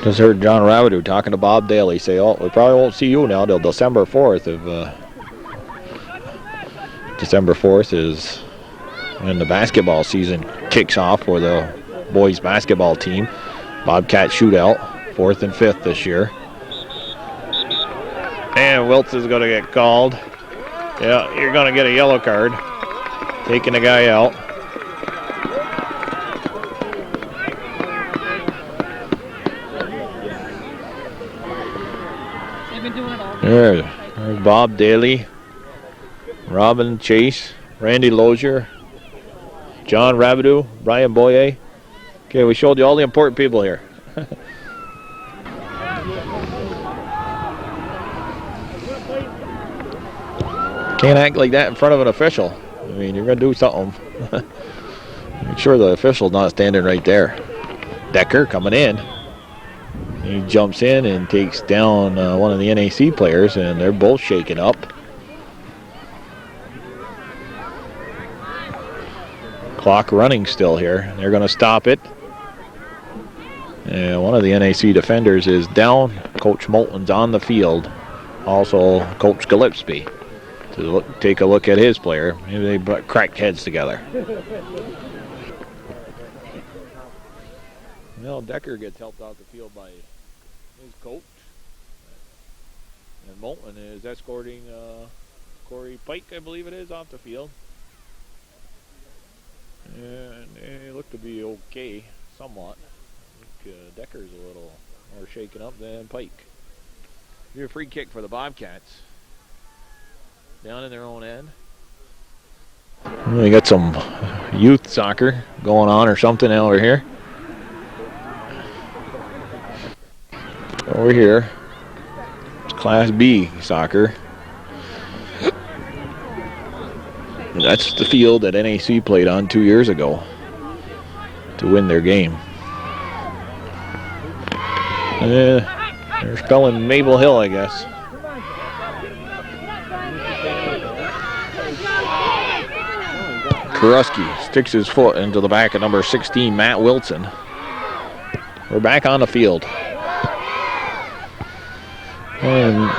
Just heard John Rabideau talking to Bob Daly say, "Oh, we probably won't see you now till December 4th." December 4th is when the basketball season kicks off for the boys basketball team. Bobcat shootout, 4th and 5th this year. And Wiltz is going to get called. Yeah, you're going to get a yellow card. Taking the guy out. There's Bob Daly, Robin Chase, Randy Lozier, John Rabideau, Brian Boyer. Okay, we showed you all the important people here. Can't act like that in front of an official. I mean, you're going to do something. Make sure the official's not standing right there. Decker coming in. He jumps in and takes down one of the NAC players, and they're both shaken up. Clock running still here. They're going to stop it. And one of the NAC defenders is down. Coach Moulton's on the field. Also, Coach Gillespie to take a look at his player. Maybe they cracked heads together. Well, Decker gets helped out the field by his coach. And Moulton is escorting Corey Pike, I believe it is, off the field. And they look to be okay, somewhat. I think Decker's a little more shaken up than Pike. Here's a free kick for the Bobcats. Down in their own end. We got some youth soccer going on or something over here. Over here, it's Class B soccer. That's the field that NAC played on 2 years ago to win their game. They're spelling Maple Hill, I guess. Karuski sticks his foot into the back of number 16, Matt Wilson. We're back on the field. And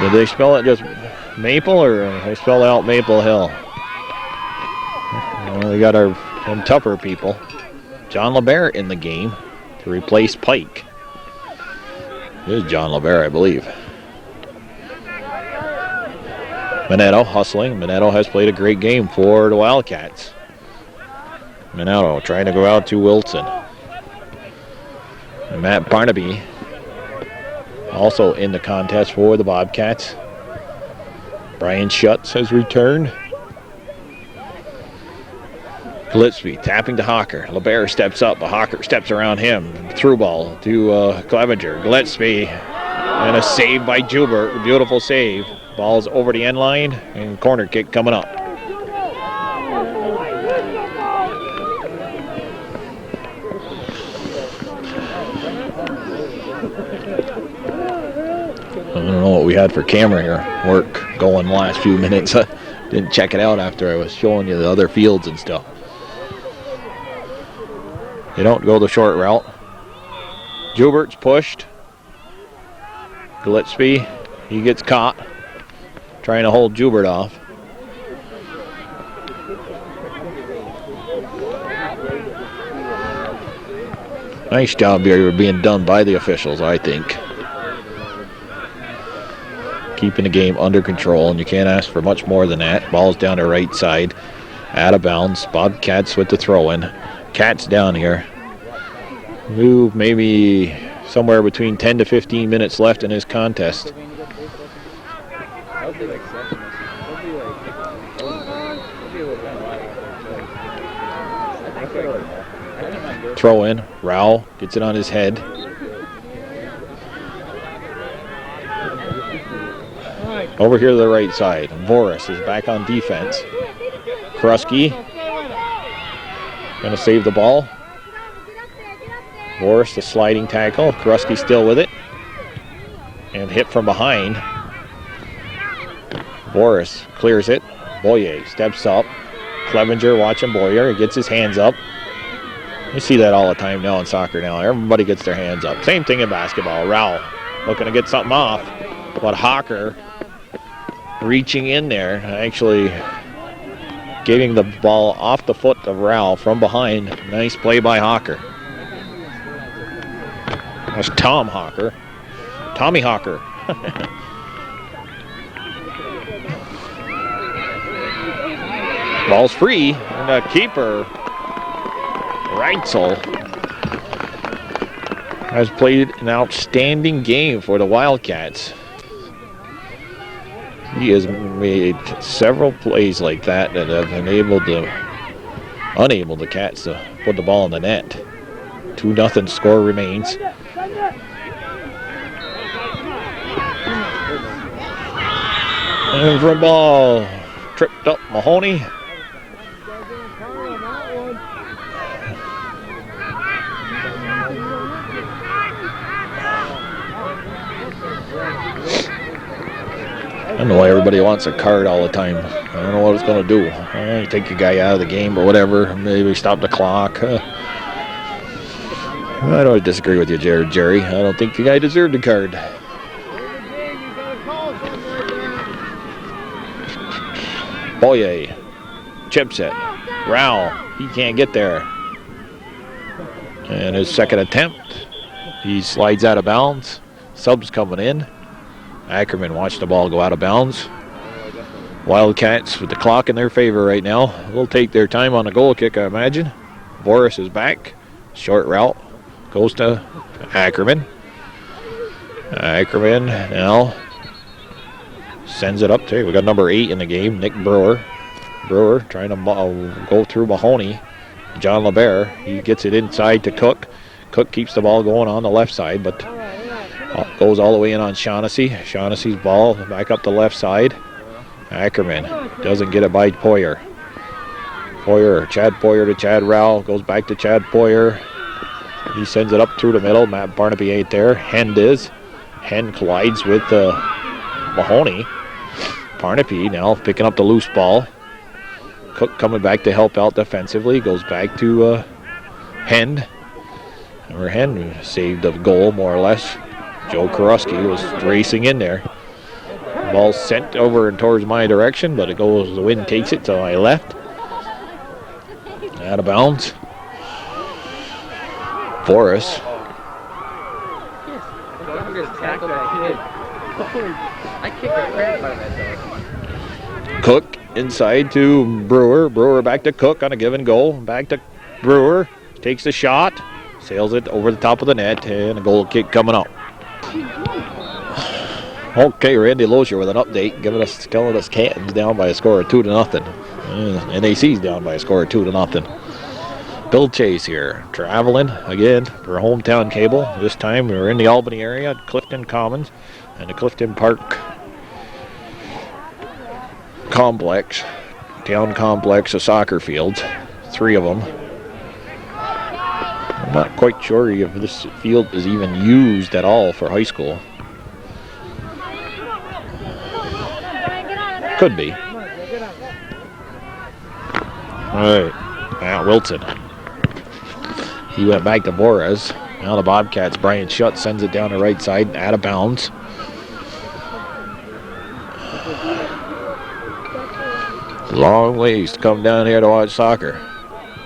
did they spell it just Maple, or they spelled out Maple Hill? Well, we got our some tougher people. John LeBert in the game to replace Pike. This is John LeBert, I believe. Minetto hustling. Minetto has played a great game for the Wildcats. Minetto trying to go out to Wilson. And Matt Barnaby also in the contest for the Bobcats. Brian Schutz has returned. Gillespie tapping to Hawker. LeBert steps up, but Hawker steps around him. Through ball to Clevenger. Gillespie and a save by Joubert. Beautiful save. Ball's over the end line and corner kick coming up. I don't know what we had for camera here. Work going the last few minutes. Didn't check it out after I was showing you the other fields and stuff. They don't go the short route. Joubert's pushed. Gillespie, he gets caught. Trying to hold Joubert off. Nice job here being done by the officials, I think. Keeping the game under control, and you can't ask for much more than that. Ball's down the right side. Out of bounds. Bobcats with the throw-in. Cats down here. Move maybe somewhere between 10 to 15 minutes left in this contest. Throw in. Rowell gets it on his head. Over here to the right side. Voris is back on defense. Karuski going to save the ball. Voris, the sliding tackle. Karuski still with it. And hit from behind. Voris clears it. Boyer steps up. Clevenger watching Boyer. He gets his hands up. You see that all the time now in soccer now. Everybody gets their hands up. Same thing in basketball. Rowell looking to get something off. But Hawker reaching in there, actually getting the ball off the foot of Rowell from behind. Nice play by Hawker. That's Tom Hawker. Tommy Hawker. Ball's free, and the keeper, Reitzel, has played an outstanding game for the Wildcats. He has made several plays like that have been unable to catch to put the ball in the net. 2-0 score remains. And for a ball, tripped up Mahoney. I don't know why everybody wants a card all the time. I don't know what it's going to do. Take the guy out of the game or whatever. Maybe stop the clock. I don't disagree with you, Jerry. I don't think the guy deserved a card. Boye. Chips it. Rao. He can't get there. And his second attempt. He slides out of bounds. Subs coming in. Ackerman watched the ball go out of bounds. Wildcats with the clock in their favor right now. They'll take their time on the goal kick, I imagine. Boris is back. Short route. Goes to Ackerman. Ackerman now sends it up to, we got number 8 in the game, Nick Brewer. Brewer trying to go through Mahoney. John LeBear, he gets it inside to Cook. Cook keeps the ball going on the left side, but goes all the way in on Shaughnessy. Shaughnessy's ball back up the left side. Ackerman doesn't get it by Poyer. Chad Poyer to Chad Rowell. Goes back to Chad Poyer. He sends it up through the middle. Matt Barnaby ain't there. Hend is. Hend collides with Mahoney. Barnaby now picking up the loose ball. Cook coming back to help out defensively. Goes back to Hend. Where Hend saved a goal, more or less. Joe Karuski was racing in there. Ball sent over and towards my direction, but it goes, the wind takes it to my left. Out of bounds. Forrest. Cook inside to Brewer. Brewer back to Cook on a give and go. Back to Brewer. Takes the shot. Sails it over the top of the net, and a goal kick coming up. Okay, Randy Lozier with an update, telling us Canton's down by a score of 2-0. NAC's down by a score of 2-0. Bill Chase here, traveling again for hometown cable. This time we're in the Albany area, Clifton Commons, and the Clifton Park complex, town complex of soccer fields, 3 of them. I'm not quite sure if this field is even used at all for high school. Could be. All right, Matt Wilson. He went back to Boras. Now the Bobcats, Brian Schutt sends it down the right side, out of bounds. Long ways to come down here to watch soccer.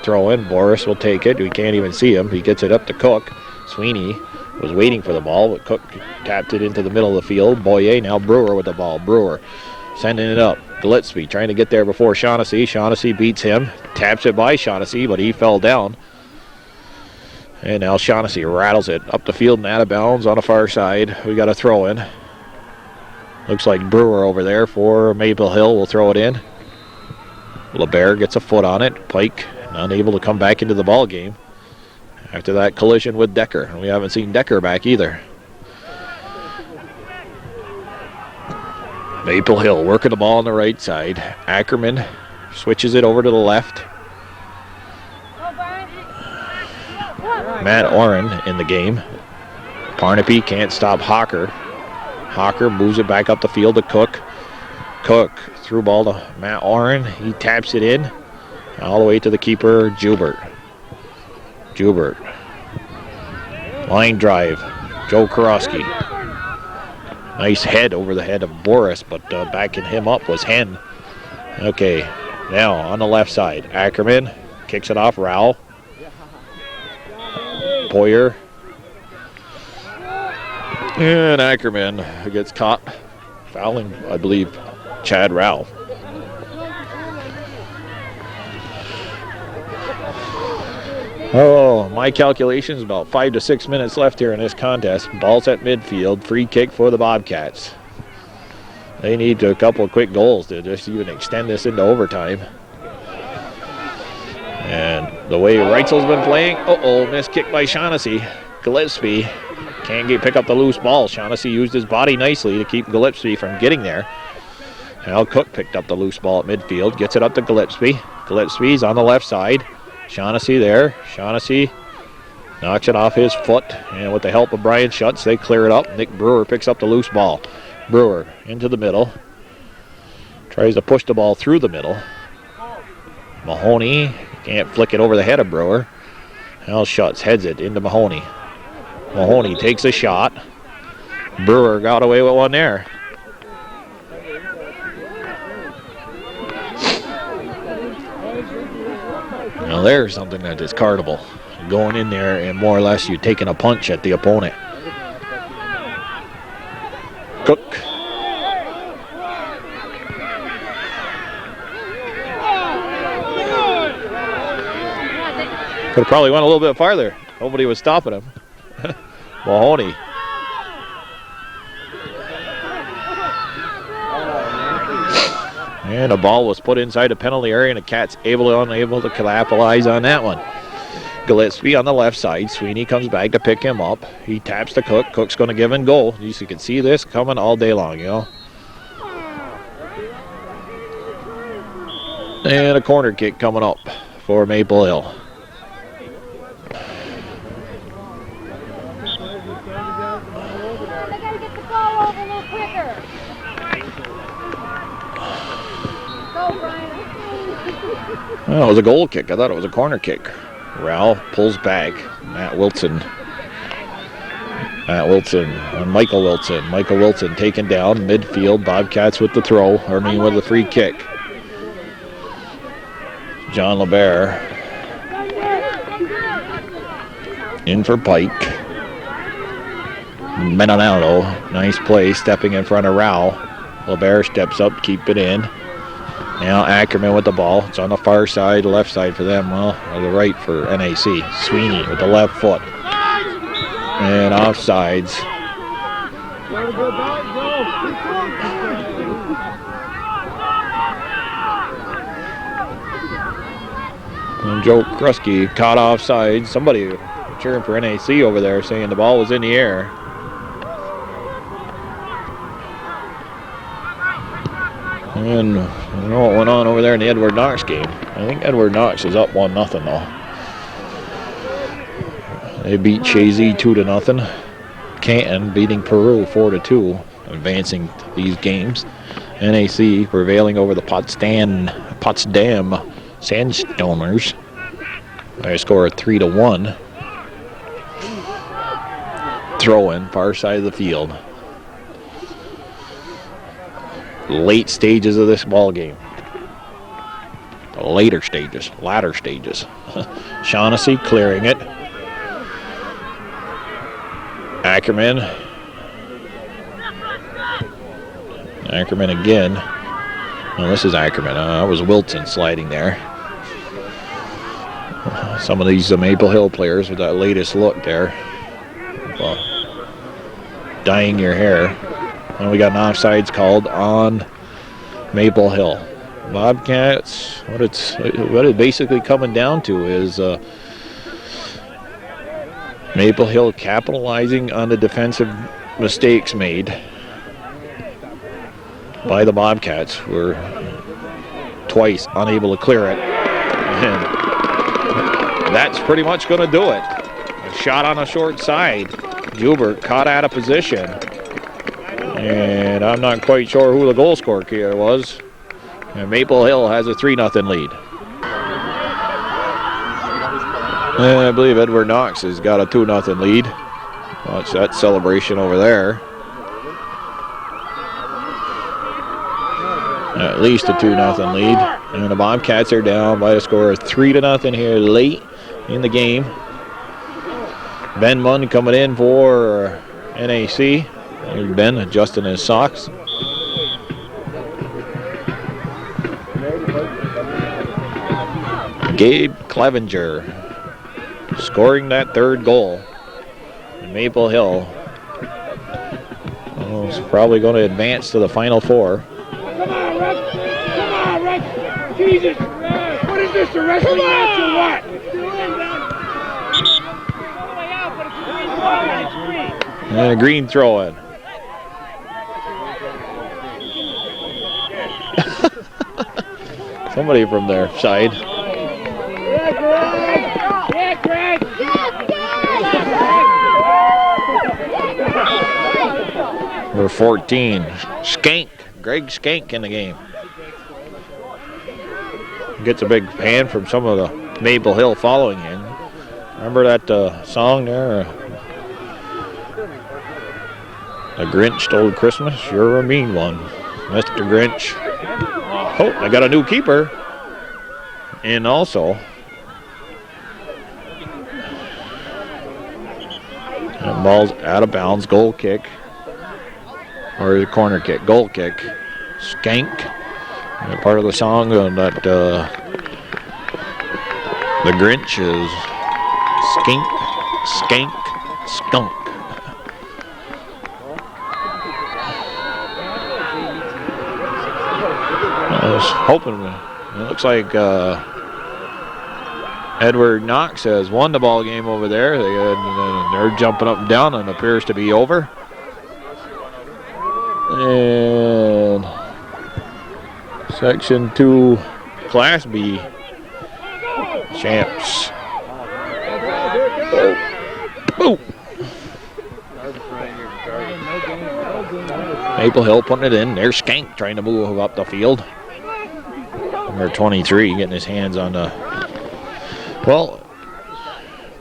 Throw in, Boris will take it. We can't even see him. He gets it up to Cook. Sweeney was waiting for the ball, but Cook tapped it into the middle of the field. Boyer, now Brewer with the ball. Brewer sending it up. Gillespie trying to get there before Shaughnessy. Shaughnessy beats him. Taps it by Shaughnessy, but he fell down. And now Shaughnessy rattles it up the field and out of bounds on the far side. We got a throw in. Looks like Brewer over there for Maple Hill will throw it in. LeBear gets a foot on it. Pike unable to come back into the ball game after that collision with Decker. And we haven't seen Decker back either. Maple Hill working the ball on the right side. Ackerman switches it over to the left. Matt Oren in the game. Parnaby can't stop Hawker. Hawker moves it back up the field to Cook. Cook through ball to Matt Oren. He taps it in all the way to the keeper, Joubert. Joubert. Line drive. Joe Karofsky. Nice head over the head of Boris, but backing him up was Hen. Okay, now on the left side, Ackerman kicks it off. Rowell. Poyer. And Ackerman gets caught fouling, I believe, Chad Rowell. Oh, my calculations, about 5 to 6 minutes left here in this contest. Ball's at midfield. Free kick for the Bobcats. They need a couple of quick goals to just even extend this into overtime. And the way Reitzel's been playing, missed kick by Shaughnessy. Gillespie can't pick up the loose ball. Shaughnessy used his body nicely to keep Gillespie from getting there. Al Cook picked up the loose ball at midfield, gets it up to Gillespie. Gillespie's on the left side. Shaughnessy there. Shaughnessy knocks it off his foot, and with the help of Brian Schutz, they clear it up. Nick Brewer picks up the loose ball. Brewer into the middle. Tries to push the ball through the middle. Mahoney can't flick it over the head of Brewer. Al Schutz heads it into Mahoney. Mahoney takes a shot. Brewer got away with one there. Now there's something that is cardable. Going in there and more or less you taking a punch at the opponent. Cook. Could have probably went a little bit farther. Nobody was stopping him. Mahoney. And a ball was put inside the penalty area, and the Cats unable to capitalize on that one. Gillespie on the left side. Sweeney comes back to pick him up. He taps to Cook. Cook's going to give him goal. You can see this coming all day long, you know. And a corner kick coming up for Maple Hill. Well, it was a goal kick. I thought it was a corner kick. Ralph pulls back. Matt Wilson and Michael Wilson. Michael Wilson taken down midfield. Bobcats with the throw. With the free kick. John LeBert in for Pike. Menonado, nice play, stepping in front of Rao. LeBert steps up, keep it in. Now Ackerman with the ball. It's on the far side, left side for them. Well, or the right for NAC. Sweeney with the left foot. And offsides. And Joe Krusky caught offside. Somebody cheering for NAC over there saying the ball was in the air. And I don't know what went on over there in the Edward Knox game. I think Edward Knox is up 1-0 though. They beat Chazy 2-0. Canton beating Peru 4-2, advancing to these games. NAC prevailing over the Potsdam Sandstoners by a score of 3-1. Throw in far side of the field. Late stages of this ball game. Latter stages. Shaughnessy clearing it. Ackerman again. Oh, this is Ackerman. That was Wilson sliding there. Some of these Maple Hill players with that latest look there. Dyeing your hair. And we got an offsides called on Maple Hill. Bobcats, what it's basically coming down to is Maple Hill capitalizing on the defensive mistakes made by the Bobcats. Were twice unable to clear it. And that's pretty much going to do it. A shot on the short side. Gilbert caught out of position. And I'm not quite sure who the goal scorer here was. And Maple Hill has a 3-0 lead. And I believe Edward Knox has got a 2-0 lead. Watch that celebration over there. At least a 2-0 lead. And the Bobcats are down by a score of 3-0 here late in the game. Ben Munn coming in for NAC. There's Ben adjusting his socks. Gabe Clevenger scoring that third goal. And Maple Hill is probably going to advance to the Final Four. Come on, Rick. Come on, Rick. Jesus. What is this, a wrestling match or what? And a green throw in. Somebody from their side. Yeah, Greg. Number 14, Skank. Greg Skank in the game. Gets a big hand from some of the Maple Hill following him. Remember that song there? The Grinch Stole Christmas. You're a mean one, Mr. Grinch. Oh, they got a new keeper. And also, that ball's out of bounds. Goal kick. Or a corner kick. Goal kick. Skank. And part of the song that the Grinch is skink, skank, skunk. I was hoping, it looks like Edward Knox has won the ball game over there. They're jumping up and down and appears to be over. And Section 2 Class B champs. Oh. Maple Hill putting it in. There's Skank trying to move up the field. Number 23 getting his hands on the... Well,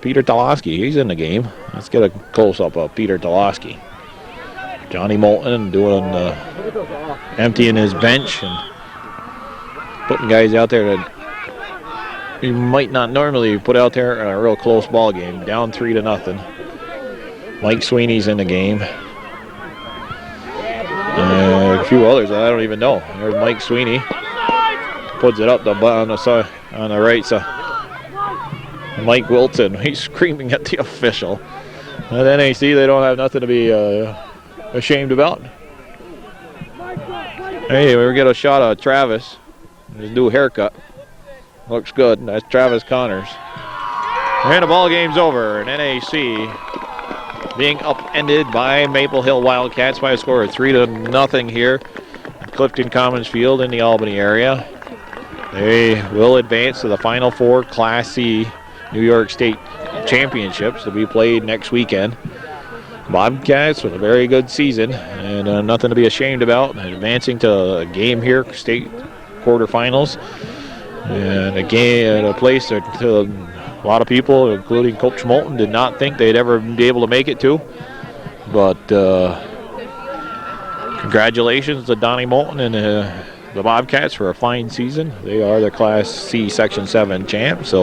Peter Toloski, he's in the game. Let's get a close-up of Peter Toloski. Johnny Moulton doing emptying his bench and putting guys out there that you might not normally put out there in a real close ball game. Down 3-0. Mike Sweeney's in the game. A few others I don't even know. There's Mike Sweeney. Puts it up on the side, on the right side. Mike Wilson, he's screaming at the official. At NAC, they don't have nothing to be ashamed about. Hey, we get a shot of Travis. His new haircut. Looks good. That's Travis Connors. And the ball game's over. And NAC being upended by Maple Hill Wildcats by a score of 3-0 here at Clifton Commons Field in the Albany area. They will advance to the Final Four Class C New York State Championships to be played next weekend. Bobcats with a very good season and nothing to be ashamed about. Advancing to a game here, state quarterfinals. And a game, a place that a lot of people, including Coach Moulton, did not think they'd ever be able to make it to. But congratulations to Donnie Moulton and the Bobcats for a fine season. They are the Class C Section 7 champs.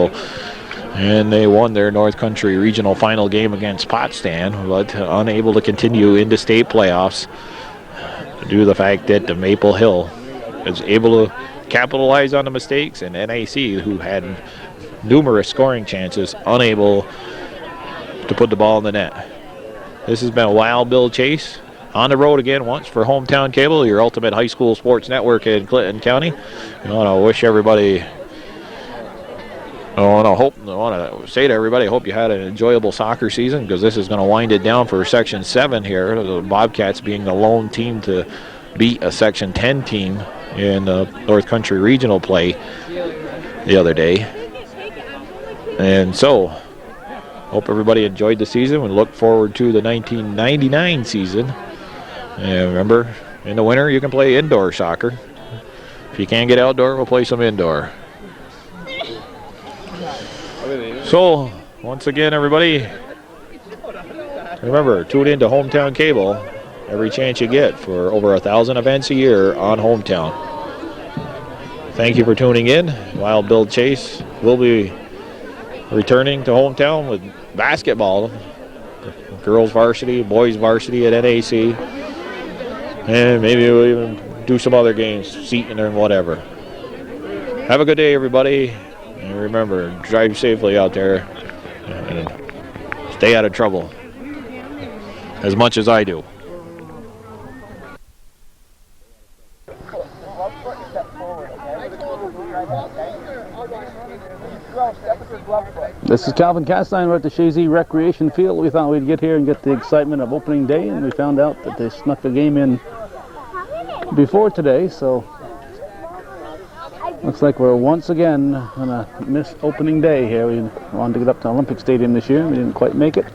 And they won their North Country Regional Final game against Potsdam, but unable to continue into state playoffs due to the fact that the Maple Hill is able to capitalize on the mistakes, and NAC, who had numerous scoring chances, unable to put the ball in the net. This has been a Wild Bill Chase on the road again once for Hometown Cable, your ultimate high school sports network in Clinton County. I want to wish everybody, I want to say to everybody, I hope you had an enjoyable soccer season, because this is going to wind it down for Section 7 here. The Bobcats being the lone team to beat a Section 10 team in North Country Regional play the other day. And so, hope everybody enjoyed the season. We look forward to the 1999 season. And remember, in the winter you can play indoor soccer. If you can't get outdoor, we'll play some indoor. So, once again, everybody, remember, tune in to Hometown Cable every chance you get for over 1,000 events a year on Hometown. Thank you for tuning in. Wild Bill Chase will be returning to Hometown with basketball, girls varsity, boys varsity at NAC, and maybe we'll even do some other games, Seton and whatever. Have a good day, everybody. And remember, drive safely out there and stay out of trouble as much as I do. This is Calvin Castine. We're at the Shazy Recreation Field. We thought we'd get here and get the excitement of opening day, and we found out that they snuck a game in before today, so looks like we're once again gonna miss opening day here. We wanted to get up to Olympic Stadium this year. We didn't quite make it.